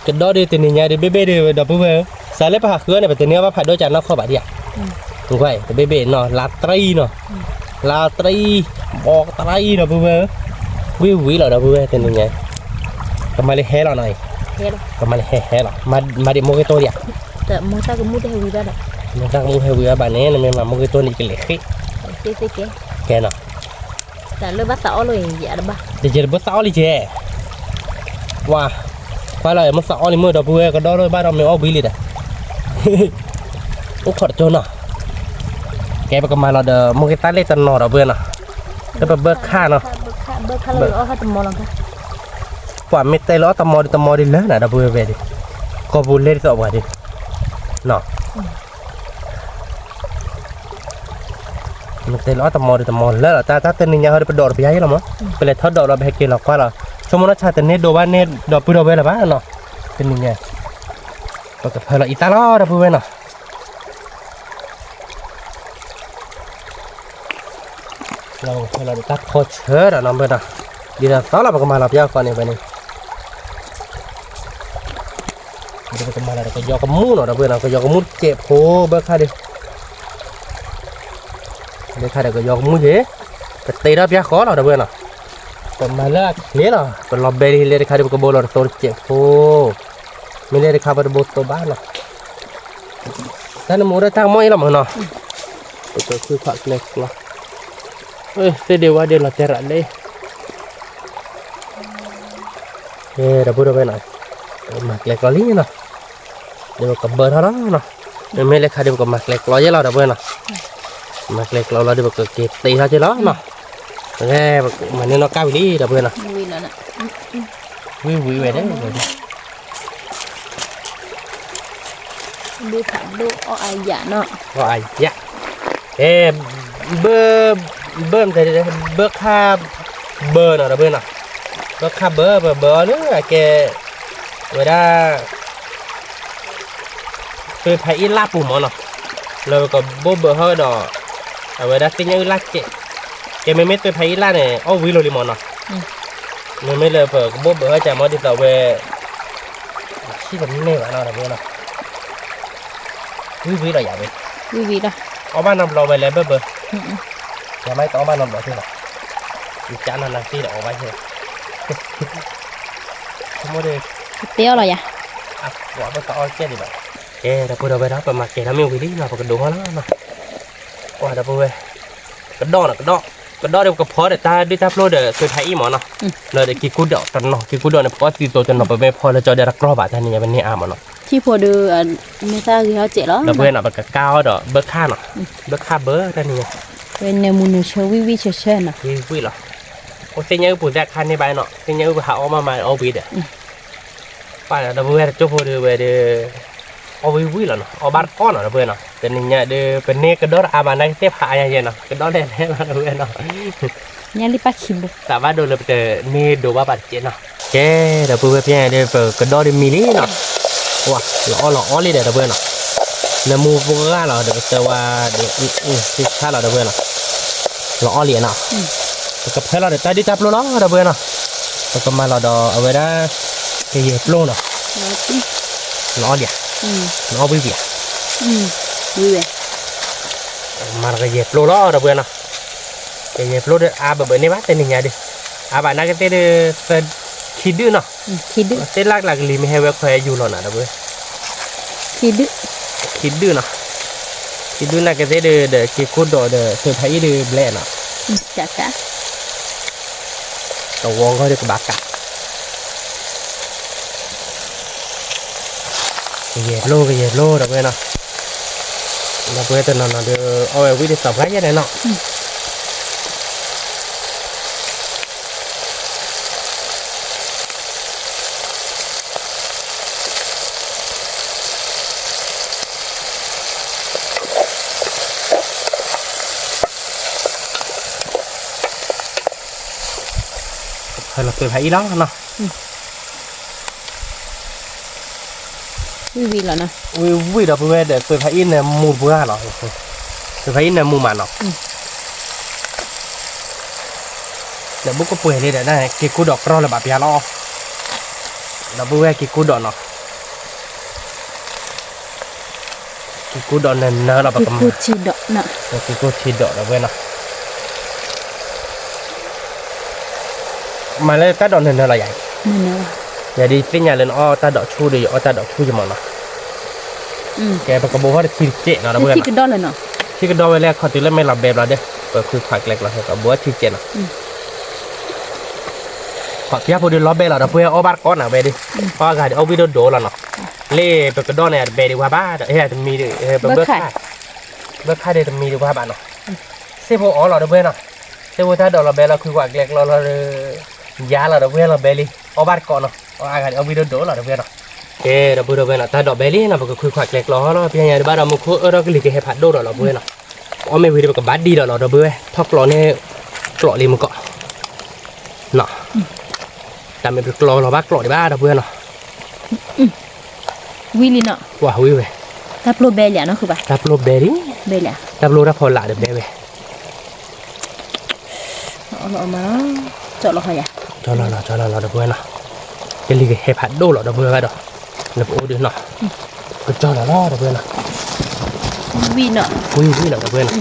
กระโดดดีตัวนี้เนี่ยเดี๋ยวเบ้เดี๋ยวดับเบิ้ลสายเล็บผักเครือเนี่ยเป็นตัวนี้ว่าผัดโดยจานนอกข้อบ่าเดียวถูกไหมแต่เบ้เนาะลาตรีเนาะลาตรีบอกตรีดับเบิ้ลวิ่งเราดับเบิ้ลตัวนี้ไงก็มาเลยแห่เราหน่อยก็มาเลยแห่เรามาดิโมกิโตเดียวแต่โมตาก็มูได้วิบ้าเลยมันตั้งมือให้เวลาบ้านนี้เนี่ยมันโมกิโตนี่ก็เลยแกเนาะแต่เรื่องบ้าต่อเลยอย่าบ้าเดี๋ยวจะบ้าต่อเลยเจ้ว่าว่าอะไรมันต่อเลยเมื่อดับเบิ้ลก็ได้เลยบ้านเราไม่เอาบิลเลยโอ้ขอโทษเนาะแกไปกับมาเราเดอโมกิตาเล่ตันนอดับเบิ้ลเนาะแล้วเบิกค่าเนาะเบิกค่าเลยเอาให้ตมอลังค่ะกว่าไม่เตล้อตมอดิเลยนะดับเบิ้ลเวดิก็บุญเล่ต่อว่าดิเนาะมันเตล้อตมอแล้วถ้าเต้นนี่ยังเขาได้ไปดอดไปยัยหรอมั้งไปเลยทอดดอกเราไปให้กินหรอกว่าเราชั่วโมงนั้นชาติเน็ตโดบ้านเน็ตดอกปุยดอกเวล่ะบ้านเนาะเป็นยังไงก็จะเพลอีตาล้อดับเบิ้ลเนาะเราตัดโคเชอร์อะน้องเบิ้ลนะดีนะตอนเราไปกับมาเราไปยาวก่อนนี่ไปนี่เดี๋ยวไปกับมาเราก็ยอกกับมูเนาะน้องเบิ้ลนะก็ยอกกับมูเจ็บโผเบิ้ลค่าดิเดี๋ยวค่าเดี๋ยวก็ยอกกับมูเยอะแต่ตีเราไปยาวขอเราน้องเบิ้ลนะก็มาเลิกเนี่ยเนาะก็ลอบเบอร์เลยค่าเดี๋ยวก็โบเราตัวเจ็บโผไม่เลยค่าบริบูรณ์ตัวบ้านเนาะท่านมูได้ทางม้อยเราเหมือนเนาะก็คือผักเล็กเนาะ Dia wa dia la terak le. Dah pura benar. Mak lek kali ni nah. Dia ke ber hara nah. Dia lek dia ke mak lek lo je lah dah benar. Mak lek lo dia ke kete saja lah nah. Mana nak kau ni dah benar. Ui nó nè. Vui về đấy. Đi thẳng độ o ai dạ nó. Gọi dạ. Bơ thì bơ kha bơ nào bơ nào. Bơ kha bơ nữa là cái người ta tôi thấy ít lá bùm mà nó. Rồi còn bơ hơi đỏ. Người ta tính như lá cái mấy tôi thấy lá này ô vi lì mòn nó. Mấy lời phở bơ hơi chả mới đi tàu về. Chỉ cần nêu vào nó là bơ nào. Vui là vậy. Vui đó. Ở ba năm lò về lấy bơ. Nhà máy có ba năm lò thế nào? Chả là tí là ở ba chưa? Không có đi. Tiêu rồi à? Quả bơ to chết đi vậy. Đã bơ đâu về đó, mà kể nó miêu cái đi nào, cái đồ nó mà. Quả đã bơ về. Cái đo đều có phó để ta đi tap lô để tôi thấy mà nó. Rồi để cái cú đậu tận nó, cái cú đậu này có tí tôi tận nó về phó là cho để rắc rò bạn thân nhà bên này mà nó. Chi phô đưa người ta gì họ trẻ đó. Đã bơ nào bơ cao đó, bơ kha nó, bơ kha bơ ra này. Bên này muốn chơi vi chơi nè. Vui lắm. Ô xe nhớ bùn ra khăn này bài nọ, xe nhớ bùn hảo mà ô bì đấy. Phải là bùn ra cho phô đưa về để ô vui lắm, ô bát con nó bùn nọ. Để nên nhà để bên này cái đó là bà này tiếp hạ nhà nọ, cái đó này là bùn nọ. Nhà đi bắt chim bù. Tại bà đồ là để nê đồ bà bát chết nọ. Cái là bùn về để cái đó để mì lý nọ. Wow, lọ đi để bùn nọ. Là mua vô ra là để cho qua để khá là bùn nọ. Lọ liền nọ. Cái phê là để ta đi tap luôn đó, đâu bữa nào, cái mà là đó ở đây đó cái gì luôn nào, nó đi, nó bị gì, vui vẻ, mà cái gì luôn đó đâu bữa nào, cái gì luôn đấy, bữa nay bắt tên nhà đi, bạn nói cái tên khi đứa nào, tên là cái gì mình hay về khoe du lon nào đâu bữa, khi đứa nào, khi đứa là cái tên để cái cốt đó để tôi thấy để lẹ nào, chả cả. Tàu vong hơi được bạc cả. Cái dẹp lô rồi bên nào. Là bên tên nào được ôi quý đi tập gái như này nọ. Hay là tôi thấy đó nè. Vui là nè. Vui đó vui để tôi thấy là mua vừa rồi. Tôi thấy là mua mà nó. Để bố có quê đi để này cái cú đọt rồi là bà bia lo. Là vui cái cú đọt nó. Cái cú đọt này nó là bà cầm. Cái cú chi đọt nè. Cái cú chi đọt là vui nè. Mà lấy ta đọt này nó là vậy. Giờ đi tới nhà lên ta đọt chu đi, ta đọt chu cho mà nó. Cái bà cầm bố hết chi chết nó là vui nè. Chi cái đọt này nè. Chi cái đọt này khó tí lên mấy làm bẹp là đấy. Và cứ khoạch lệch là cả bố chi chết nó. Hoặc kia phụ đi lo bẹp là vui ô bát con nào về đi. Hoa gà đi ô video đổ là nó. Lê bà cái đọt này về đi qua ba, hay là mì đi bớt khai đây là mì đi qua bạn nó. Xe vô ó là vui nè. Xe vô ta đọt là bẹp là cứ khoạch lệch là giá là vui là bẹp đi. Ô bát con nó. Hoa gà đi ô video đổ là vui nè. Cái đó bữa bên là ta đọt bé lý là một cái khuy khoạch lẹt ló nó bây giờ ba đầu một khối ở đó cái lì cái hẹp hạt đô đó là bữa nào ở mấy video cái bát đi đó là bữa thóc ló này lọ liền một cọ nọ làm mấy cái lọ bát lọ để ba đó bữa nào Willy nọ wow vui về tap lô bè lẻ nó không phải tap lô bé đi bè lẻ tap lô đã phò lại được bé về lọ mà nó chọn lọ hỏi à cho là đó bữa nào cái lì cái hẹp hạt đô là đó bữa đó là bữa đứa nọ cho là đó bữa nào vì nọ vui là đó bữa nào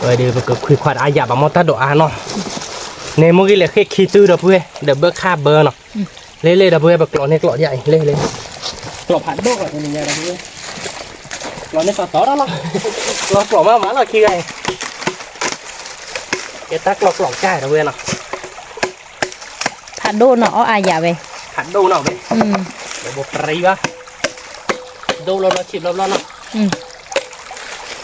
rồi đi cái khuy khoạch ai giả bằng món ta độ ăn nó nên mỗi cái là khi tư đó bữa để bữa kha bơ nọ lên đó bữa bạc lọ này lọ vậy lên lọ hạt đô rồi mình nhà đó bữa lọ này to đó lọ mà khi này cái tắc lọc lọc chai đâu quên nào ผัดโดนเนาะเอาอาอย่าไป hạt đâu nào vậy อืม để bột rây ba đâu lo nó chìm lo lo nó อืม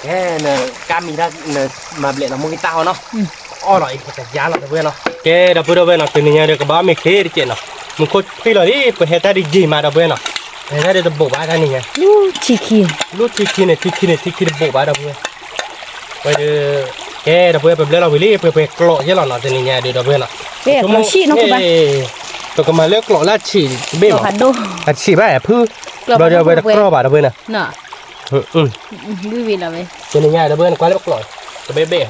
cái nè cam mình ra nè mà lệ là mua cái tao nó อืม o rồi cái giá là đâu quên nào cái đâu quên nào từ nhà được cái bao mình khé đi chuyện nào mình có phi rồi đi phải hết ta đi gì mà đâu quên nào hết ta đi tập bộ ba ra này ลูกชีคีน lúc thi kia bộ ba đâu quên bây giờ cái đâu quên phải lấyเราไปรีบไปกรอกที่เราหน่อยtừ nhà được đâu quên nào เป๊ะเราชีเนาะคือบ้า ตัวก็มาเลือกกรอกลาดฉี่เบี้ย ผัดโด อัดฉี่บ้าพื้น กรอก เราจะไปตะกรอบอ่ะđâu quên nào เนาะ วิวีเราไป từ nhà đâu quên quá léoกรอกตัวเบี้ย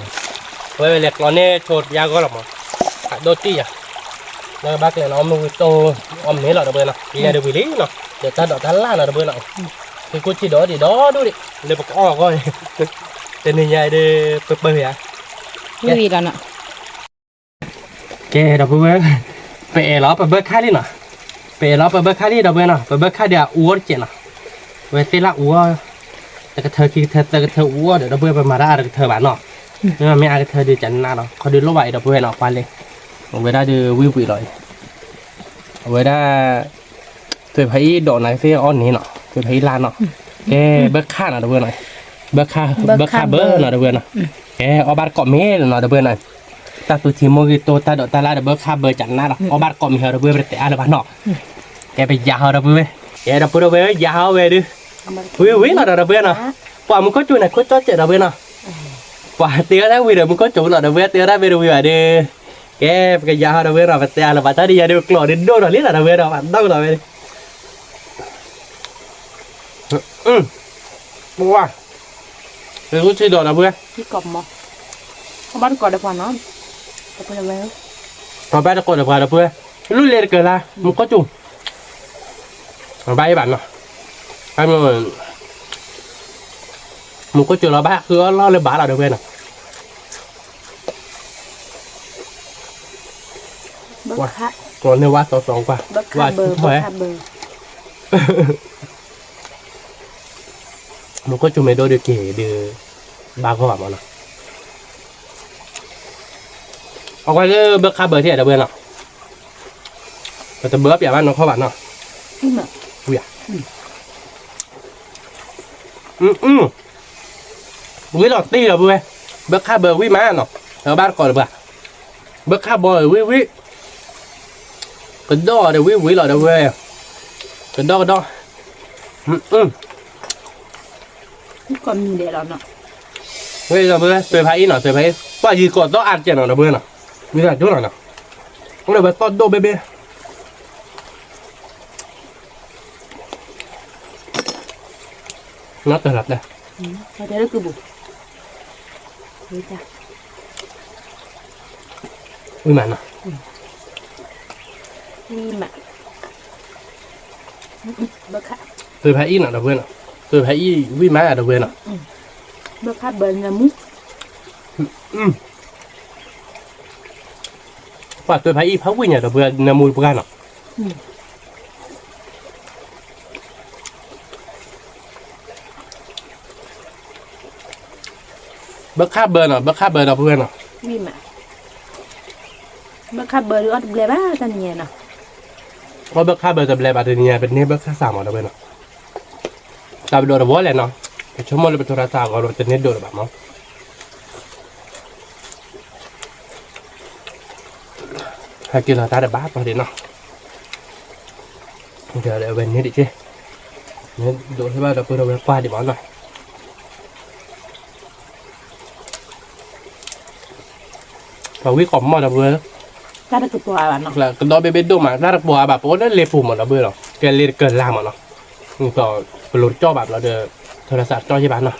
bây giờ léo này chộtยาก็หรอกมั้งโดตี้อ่ะแล้วบางทีเราเอามือโตอมนี้เราđâu quên nào đi nhà được bị lý nào để ta đọt ta la nào đâu quên nào thì cô chỉ đó thì đó đúng đi để bọc o coi từ nhà đi bơi à วิวีเราเนาะ cái đâu quênไปล้อไปเบิกค่าดิหน่ะไปล้อไปเบิกค่าดิđâu quên nàoไปเบิกค่าเดียวอ้วนเจ๋งน่ะเวทีละอ้วนแต่ก็เธอคิดเธอแต่ก็เธออ้วนเดี๋ยวเราเบื่อไปมาได้เธอบ้านเนาะนี่มันไม่อาเธอดีจันน่าเนาะเขาดูโลกใบเราเบื่อเนาะไปเลยเอาไว้ได้ดูวิววิเลยเอาไว้ได้ตัวไผ่ดอกไหนเสียอ้อนนี้เนาะตัวไผ่ลานเนาะแกเบิกค่าเนาะเดี๋ยวเบื่อหน่อยเบิกค่าเบอร์เนาะเดี๋ยวเบื่อเนาะแกเอาบาร์เกาะเมลเนาะเดี๋ยวเบื่อหน่อยta tu thì mua cái tô ta đợi ta la để bớt khá bớt chặn na đó, ở bát cọm heo đó bơi về tẻ là bán nọ, cái bây giờ đó bơi, cái đó bơi về giờ về đi, quý quý là đó bơi nè, quả muốn có chuột này có chó chạy đó bơi nè, quả tía đó bây giờ muốn có chuột là đó bơi tía đó bây giờ về đi, cái giờ đó bơi là về tẻ là bạn ta đi ra được lò đến đâu rồi lý là đó bơi đó bạn đâu rồi mua, cái cũng chơi đồ đó bơi, ที่กรอบมั้งเขาบ้านกรอบได้พอเนาะแต่พอแล้ว mà bay nó còn được vào được bơi, lúc lên cờ la, muốn có chuột, mà bay bạn nè, bay mà muốn có chuột là bác cứ lo lên bả là được bơi nè. เบิกค่า còn nếu quá to quá เบิกค่าเบอร์เบิกค่าเบอร์ một có chung mấy đôi được kể được ba có mà nào ở quay cái bước khá bờ thì ở đâu bên nào và tầm bước bẻ bạn nó khó bạn nào นี่เหรอ ui à quý lọt ti là vui bước khá bờ quý má nào ở bạn còn được bước khá bờ quý quý cái đo để quý quý là đâu về cái đo ที่ก่อนมีเด็ดเราเนาะ bây giờ bữa tôi thấy nó tôi thấy bao gì còn đó ăn chén nào bữa nào bây giờ chỗ nào nào không được bữa to đô bê bê nó từ lật đây เราจะได้คือบุกนี่จ้ะ ui mà nào นี่แม่เบิกค่า tôi thấy ít nào bữa nào tôi thấy ít ui má là bữa nào เบิกค่าเบอร์นะมุก và tôi thấy ít pháo ui nhà là bữa là mùi bữa nào bữa khác bữa nào bữa nào นี่แม่เบิกค่าเบอร์หรือว่าเบลบ้าตอนนี้เนาะ có bữa khác bữa tập lại bà từ nhà bên này bữa khác sao mà đâu bữa nào tao đồ là bố lại nó chúng mình là tôi ra sao còn từ nét đồ là bà mong hai kia là ta đã bát vào đến nó giờ để bênนี้đi chứ nên đồ thứ ba là tôi đâu qua để bán rồi và quý cổng mà là vừa ถ้าได้คือตัวอะไรเนาะ là cái đó bên bên đâu mà ra được bò bà bố nó lê phù mà nó bơi rồi cái lê cần làm mà nó còn lột cho bà là được thôi là sạch cho bạn nào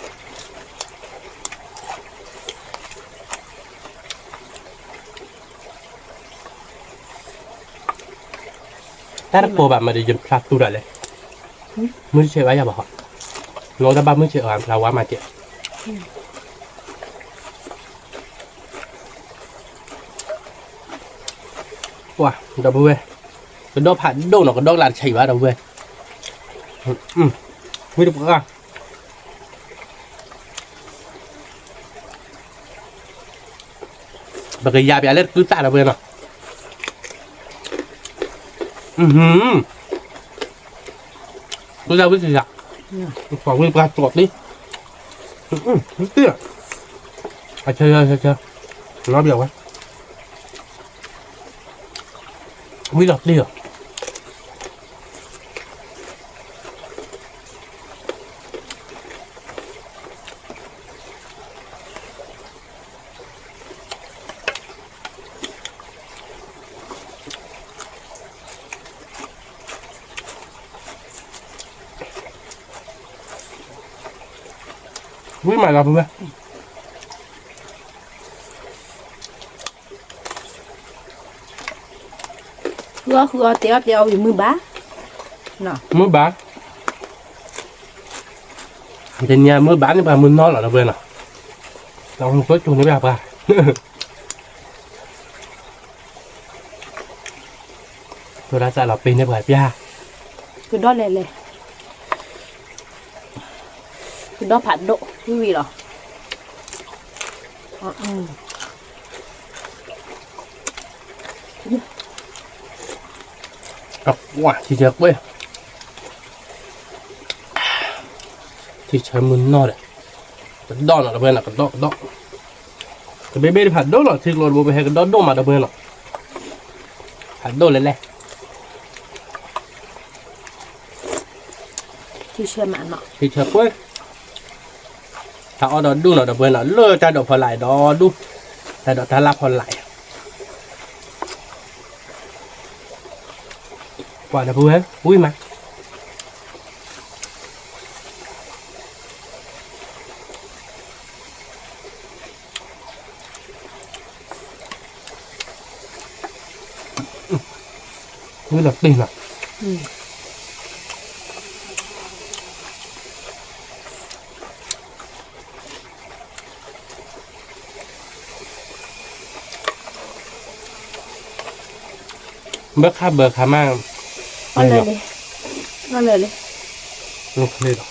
ta được bò bà mà để dùng plat tu đại này mới chơi bái giờ bảo nó đã 30 triệu là quá mà chị wow đâu bơi cái đó phản đâu nó có đó là chảy vào đâu bơi mới được không bagi ya biar lihat kita ada benar. Tôi ra với gì ạ? Quả nguyên gà trọt đi. Tí à? À chơi. Nó biểu quá. Mới lọt đi à? Quý mày làm không? Khứa téo vì mưa bá. Nè. Mưa bán. Trên nhà mưa bán thì bà mưa nó là đâu về nào. Tao không có chung nó bạc à. Tôi đã ra là pin để bài bia. Cái đó lè. Cái đó phản độ quý vị đó. Quả thì được bây. Thì chơi muốn no đấy. Cái đó là bên là cái đó. Cái bé đi phản đốt là thì rồi bố bé cái đó mà đâu bên là. Phản đốt lên. Thì chơi mặn nọ. Thì chơi quên. Thảo đó đu là đâu bên là lơ cha đổ phần lại đó đu. Ta đó ta lap phần lại. Quả là vui hết, vui mà. Vui là tiền à. Bớt khá bờ khá mang. Nó lên đi. Lúc đây rồi.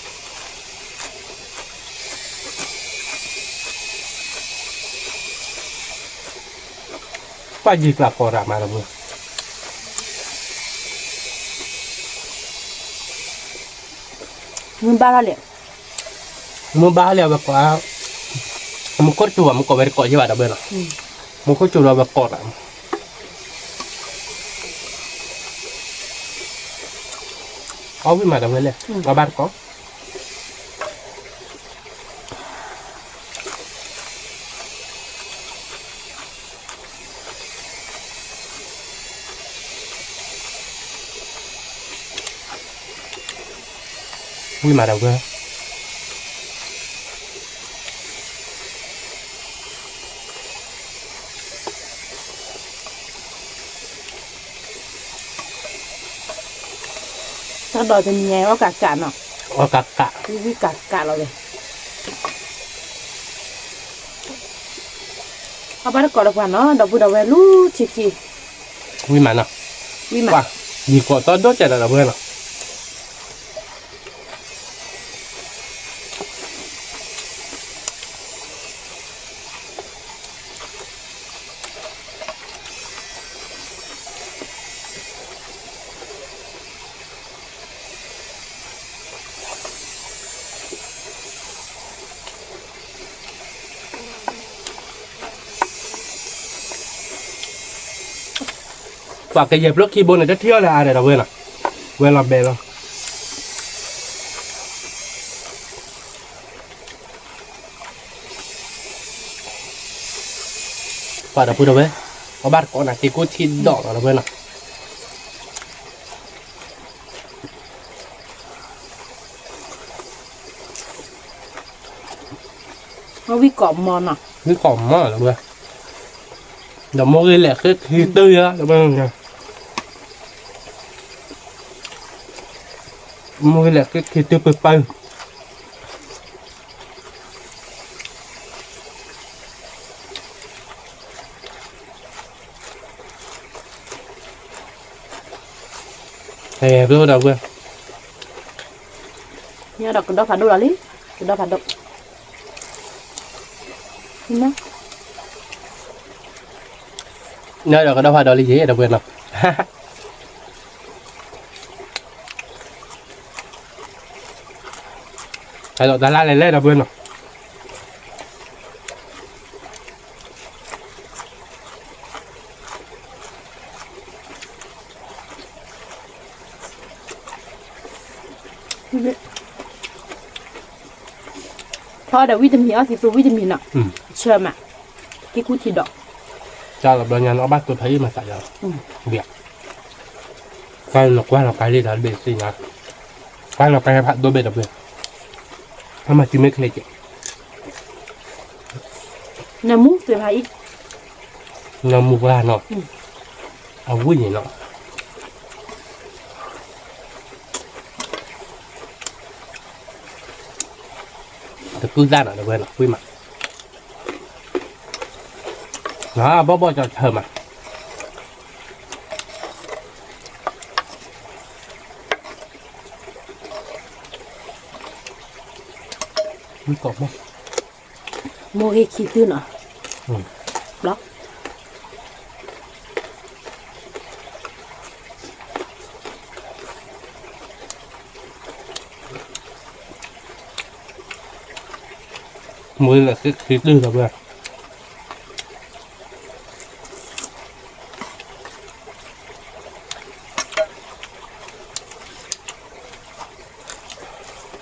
Qua gì là có ra mà là vừa. Mưa ba là và có một cốt chùa một có về cọ như vậy đó bên nào. Một cốt chùa và cọ lại. Có với mà đồng lên và ban có. Vui mà đồng cơ. Sao đòi thì nhẹ quá cả nọ. Cả. Cái cả rồi. Họ bắt có được quả nó đầu vừa đầu về lú chi. Vui mà nào. Vui mà. Gì có to đốt chạy là vừa nào. Và cái dẹp lúc khi bố này rất thiếu là ai để đâu quên à? Quên làm bè rồi. Và đã đâu về. Có bát có này thì cô thịt đỏ là đâu quên à? Nó bị cọm mòn à? Cái cỏm mà đâu quên. Đó mua cái lẻ cái tươi á, đâu quên. Mua cái lẻ cái tươi bơ. Hè vừa đâu quên. Nhớ đọc cái đó phản độ là lý. Cái đó phản độ. Nhìn nhớ rồi có đâu phải đó lý gì đâu quên nào hay là ta la lên đâu quên nàoพอเดี๋ยววิตามินเอาสิสูวิตามินอ่ะเชื่อมาที่กูที่ดอก cho là bao nhiêu nó bắt tôi thấy mà tại giờ việc coi nó qua là cái đi là bể gì nhá qua là cái bạn đôi bể đặc biệt mà chỉ mấy cái này chị น้ำมูกเสียไปอีก nó mua qua nó à vui nhỉ nó thực cứ ra là quên là vui mà đó bó cho thơm mà vui cọp không โมเฮคิตื้นอ่ะบล็อก mới là cái khí tư rồi bây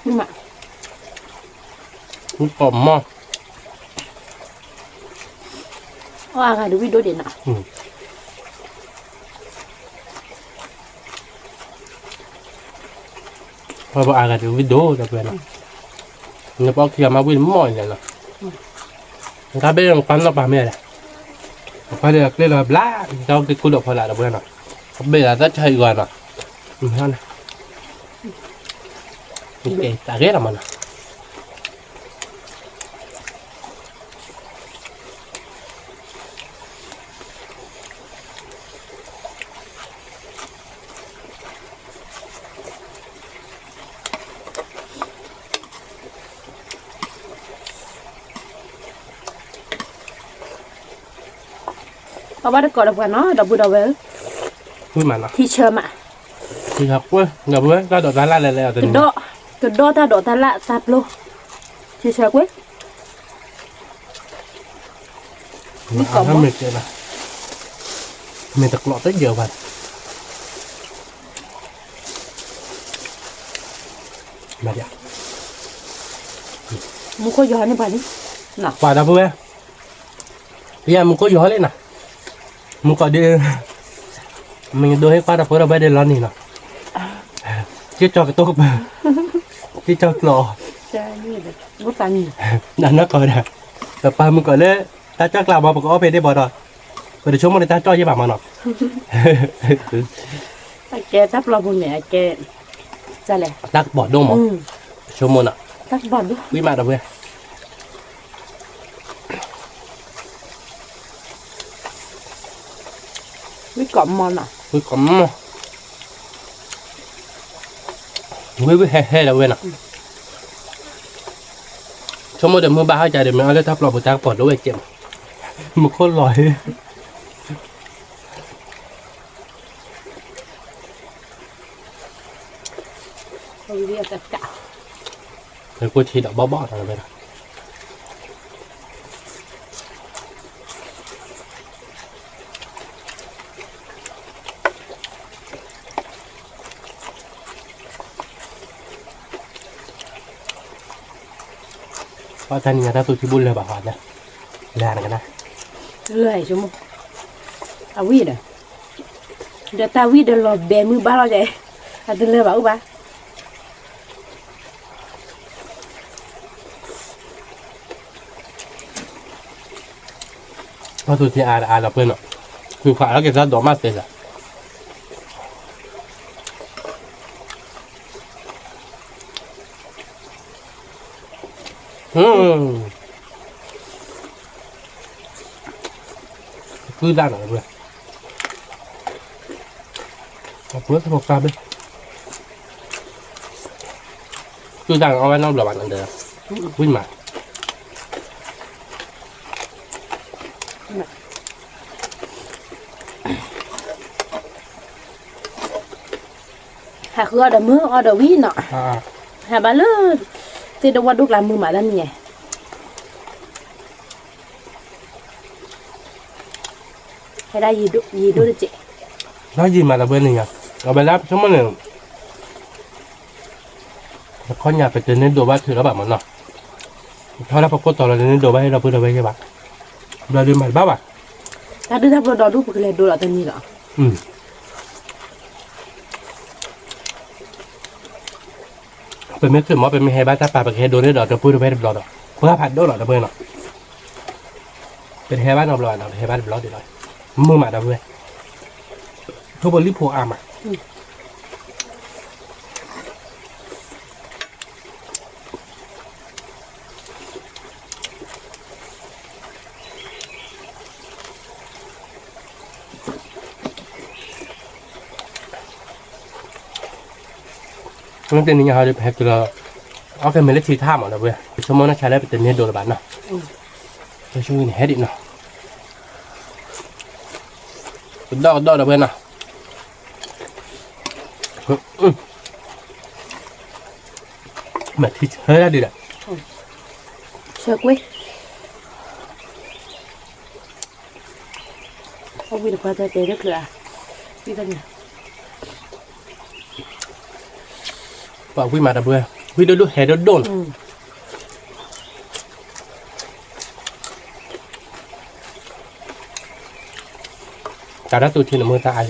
นี่มา vui cọp mò ว่าไงดูวิดีโอเด่นอ่ะ thôi bà cái video rồi bây giờ nó bao kia mà vui mỏi này nè người ta biết quán nó bà mẹ này phải được lên là lá cho cái cú đậu phải lại là bây giờ bây giờ rất hay gọi nè hơn này ok ta ghét là mà nèเพราะว่าได้กอดกันเนาะดอกบุดอกเวล vui mà nè ที่เชื่อมา thì học quá ngập quá ra đợt ra lại lại từ กระโดดถ้าโดดตาละตัดโลที่เชื่อกุ้ย nó mệt vậy nè mình tập lọ rất nhiều vậy mà dạ มึงก็ย้อนในบ้านนี่น่ะ quả đâu vui bây giờ mình có gió lên nè mình có đi mình đưa hết qua đâu đâu bây giờ lon này nè chứ cho cái tô chứ cho lò ใช่นี่แบบกูตันนี่ นั่นนะก่อนนะแต่ปลามึงก่อนเลยตาจ้ากล่าวมาบอกว่าเป็นได้บ่ดอกเดี๋ยวช่วงมันตาจ้อยยี่บ่ามาหนอก แต่แกทับเราบุญเนี่ยแกจะแหละ ตักบอดดงมั้งช่วงมันอ่ะ ทักบอลด้วย วิมาดอกเว้ย วิกอมมอนอ่ะ วิคอมวิเฮ่ดอกเว้ยน่ะช่วงมันเดี๋ยวมือบ้าให้ใจเดี๋ยวมันเอาเลยทับหลอกบุตรปอดด้วยเจ็บมันโคตรลอย เขาเรียกกันกะ เดี๋ยวกูฉีดดอกบ้าๆอะไรไปนะเพราะท่านเนี่ยถ้าตัวที่บุญเลยบ่าวนะแรงกันนะ เรื่อยชั่วโมงเอาวีดอ่ะเดี๋ยวตาวีดเดี๋ยวรอแบมือบ้าเราใจอาจจะเลยบ้าบ้า เพราะตัวที่อาเราเพื่อนอ่ะคือขวาแล้วเก็บซะดอกมาเสร็จอ่ะcứ ra nào vừa vừa thằng cà bên cứ raเอาไว้นอกหลับอันเดียววิ่งมา หาคือเอาเดมือเอาเดวีเนาะ อ่า หาบาเลยที่ดวัดลูกหลานมือหมาแล้วนี่ให้ได้ยีดูเจ๊ ถ้ายินมาตะเบนนี่ไงเอาไปรับชั่วโมงหนึ่งแล้วเขาอยากไปเจอเน้นตัวบ้านคือแล้วแบบมันเนาะถ้าเราพกตัวเราเน้นตัวบ้านให้เราเพื่อเราไปใช่ปะเราดูมันบ้าป่ะ ถ้าดูทับเราดอดูปกเลยดูเราตอนนี้เหรอ เป็นไม่คือหมอเป็นไม่ให้บ้านตาปลาไปแค่โดนได้ดอกจะพูดไปได้ดอกเพื่อผัดโดนดอกตะเบนเนาะเป็นแค่บ้านเราบลอดเนาะแค่บ้านบลอดดีหน่อยมือหมาตะเบนทุบบริโภคอามานั่นเป็นยังไงเขาจะแพ็คตัวเอาแค่เมล็ดทีท่าหมดนะเว้ยชั่วโมงนั้นใช้ได้เป็นเนื้อโดนบ้านเนาะจะช่วยนี่ให้ดิเนาะดอกนะเว้ยเนาะเหมือนที่เฮ้ยได้ดีเลย เชือกเว้ยเอาวิธีการเตะได้คือวิธีนี้ ว่าวิ่งมาตะเบนวิ่งดูเห็ดโดนแต่ถ้าตัวที่หนึ่งมือตาย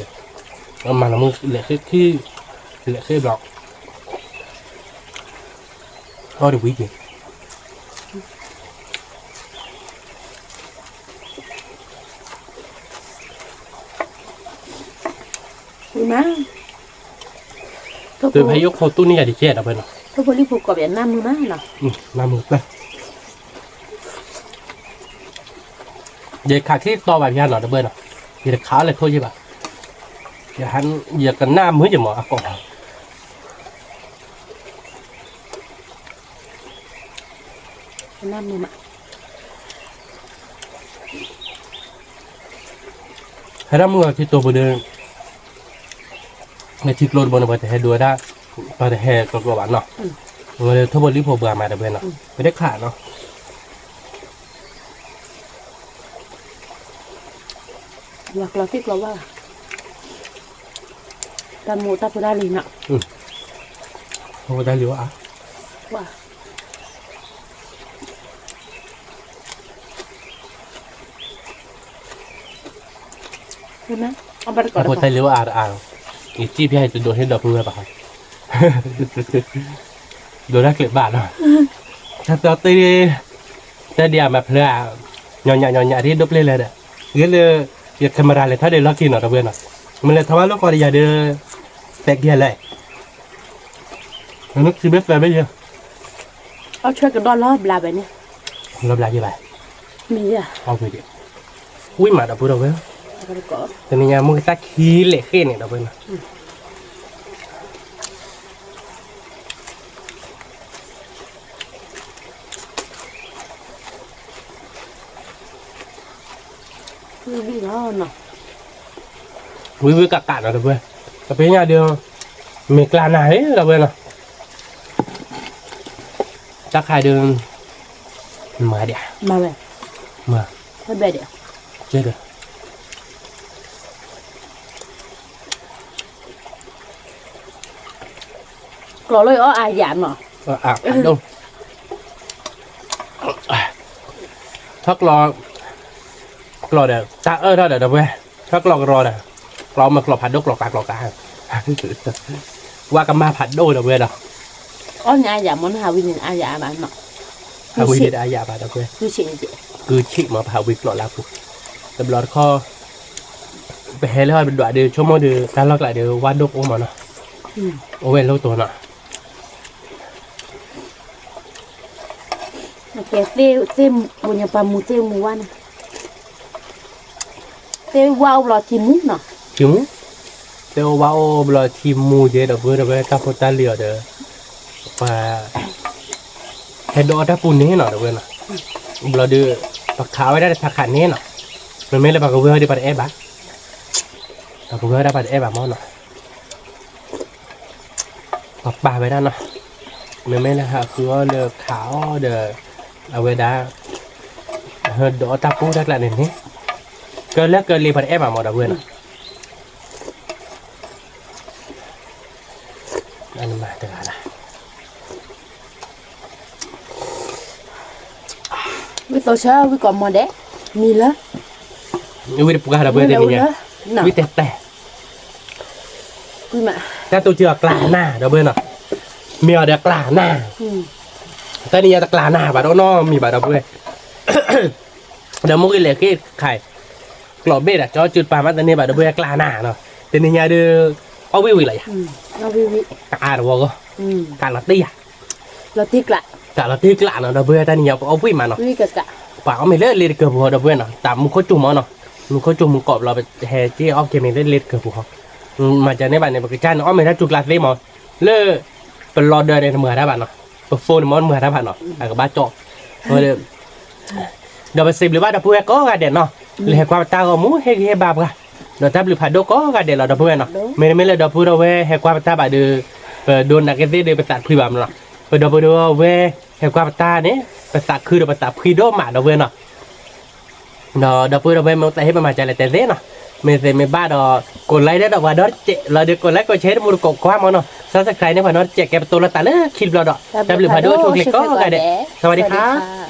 มันละมือเหลือแค่บล็อกก็ดูวิ่ง ดีมั้ง ตัวพายุเขาตู้นี่อย่าดิเจ็ดเอาไปเนาะ ทุกคนรีบผูกกับอย่างน้ำมือมั้งเนาะ น้ำมือไปเด็กขาที่ต่อแบบยาหน่อยตะเบนเนาะเด็กขาเลยโทษใช่ปะอย่าหันอย่ากันหน้ามือจะหมออ่ะก่อน น้ำมือมั้ง ให้น้ำมือที่ตัวบนเดินในที่โกลนบนบนแต่ให้ดูได้บนแต่ให้กรอบๆเนาะมันเลยทั้งหมดรีบพอเบื่อมาตะเบนเนาะไม่ได้ขาดเนาะ อยากเราฟิกเราว่าตาหมูตาปูได้เลยเนาะ โอ้ได้หรือวะ ว่าเห็นไหมเอาไปก่อน โอ้ได้หรือว่าอีจี้พี่ให้จะโดนให้ดอกมือป่ะครับโดนได้เกล็ดบาทเนาะถ้าตัวตีแต่เดียวมาเพลาหย่อนที่ดบเลยเลยเด้อเงี้ยเลยอยากทำอะไรเลยถ้าเดี๋ยวล็อกกินหน่อยตะเบนเนาะมันเลยทำว่าลูกก่อนอย่าเดือแตกเดียเลยนึกชีวิตแบบไม่เยอะ เอาช่วยกันดอนรอบลาไปเนี่ย รอบหลายยี่ใบ มีอ่ะ เอาไปดิอุ้ยหมาตะพูดเอาไว้ เอาไปก่อน แต่เนี่ยมึงตะขี้เละขึ้นเนี่ยตะเบนเนาะวิ่งแล้วเนาะ วิกากาเนาะตะเบนแต่เป็นอย่างเดียวไม่กล้าหนาเลยตะเบนเนาะจะขายเดินมาเดี๋ยว มาเลย มา ให้เบดเดี๋ยว เจ๊เด้อ กรอเลยอ๋ออายหยาบเนาะ ดงถ้ากรอเดี๋ยวจ้าถ้าเดี๋ยวเว้ยถ้ากรอเดี๋ยวกรอมากรอผัดดกกรอกลากว่ากันมาผัดโดเดี๋ยวเว้ยเนาะ อ๋อเนี่ยอายหยาบมันหาวิญญาณอายหยาบเนาะ หาวิธีได้ยาบาดเว้ย คือเสียงเจ๊ คือชิมาพาวิกรอลาปุ๊บแต่บลอดข้อไปเฮแล้วเป็นด่าเดี๋ยวชั่วโมงเดี๋ยวการลอกหลายเดี๋ยววาดดกโอ้มาเนาะโอเว่นโลตัวเนาะ แกเส้บุญญาปามูเส้มูวันเส้ว้าวรอทีมุเนาะ จิ๋วเดี๋ยวว่าโอบลอทีมูเจเดี๋ยวเว้ยถ้าพอตาเลียวเดี๋ยวไปเฮดอถ้าปูนี้เนาะเดี๋ยวเว้ยเนาะบลอดูผักขาวไว้ได้ผักขาดนี้เนาะมันไม่เลยผักกระเบื้องที่ปัดเอฟบ้าผักกระเบื้องได้ปัดเอฟบ้ามอเนาะ bà về đó nó nếu mấy là cứ được khảo được ở về đó hơn đổ ta cú rất là nền thế cơ lớp cơ li phần ép vào một đầu vườn anh mà từ là với tôi sao với còn mòn đấy mi lá như vậy bukan ada vườn thế nhỉ với tè tè với mà ta tôi chưa là nà đầu vườn à mèo được là nà ta đi ra là nà và đó nó mì bà đầu vườnเดี๋ยวมุกอีเหล็กที่ไข่กรอบเบ็ดอ่ะจอจุดปลามาตอนนี้แบบเดือกลาหน้าเนาะเดี๋ยวนี้ยาดูเอาวิวอะไรอ่ะ เราวิวิ กาหรือว่าก็การละตีอ่ะ เราตีกละ การละตีกลาเนาะเดือตอนนี้เอาวิวมาเนาะ วิกะกะ ป่าเอาไม่เลือดเลยเกือบหัวเดือเนาะแต่มึงเขาจุ่มเอาเนาะมึงเขาจุ่มมึงกรอบเราไปแห่จี้ออฟเกมเลือดเกือบหัวมาจากในบ้านในปากกาเนาะไม่ได้จุกลาเลยมั้งเลือเป็นรอเดือในเมืองได้บ้านเนาะเป็นโฟนมันเมืองได้บ้านเนาะกับบ้านโจ๊กเดี๋ยวไปสิบหรือว่าเดี๋ยวพูดก็กันเด่นเนาะเลยความตาก็มู้เฮ้ยบาปกันเดี๋ยวทับหรือผัดโดก็กันเด่นเราเดี๋ยวพูดเนาะไม่เลยเดี๋ยวพูดเอาไว้ให้ความตาแบบเดือโดนนักเตะเดือไปตัดพลีบามเนาะเดี๋ยวพูดเอาไว้ให้ความตาเนี่ยไปตัดคือเดี๋ยวไปตัดพลีโดมาเดี๋ยวเว้ยเนาะเดี๋ยวพูดเอาไว้มันแต่ให้มันมาใจเลยแต่เล่เนาะไม่บ้าดอกดไลค์ได้ดอกว่าดอเจเราเดี๋ยวกดไลค์กดแชร์มูลกบความมันเนาะซับสไครต์เนี่ยพอดอเจแกเป็นตัวละตาเลยคลิปเราดอกทับหรือผัดโดช่วงเล็กก็กันเด่นสวัสดีครับ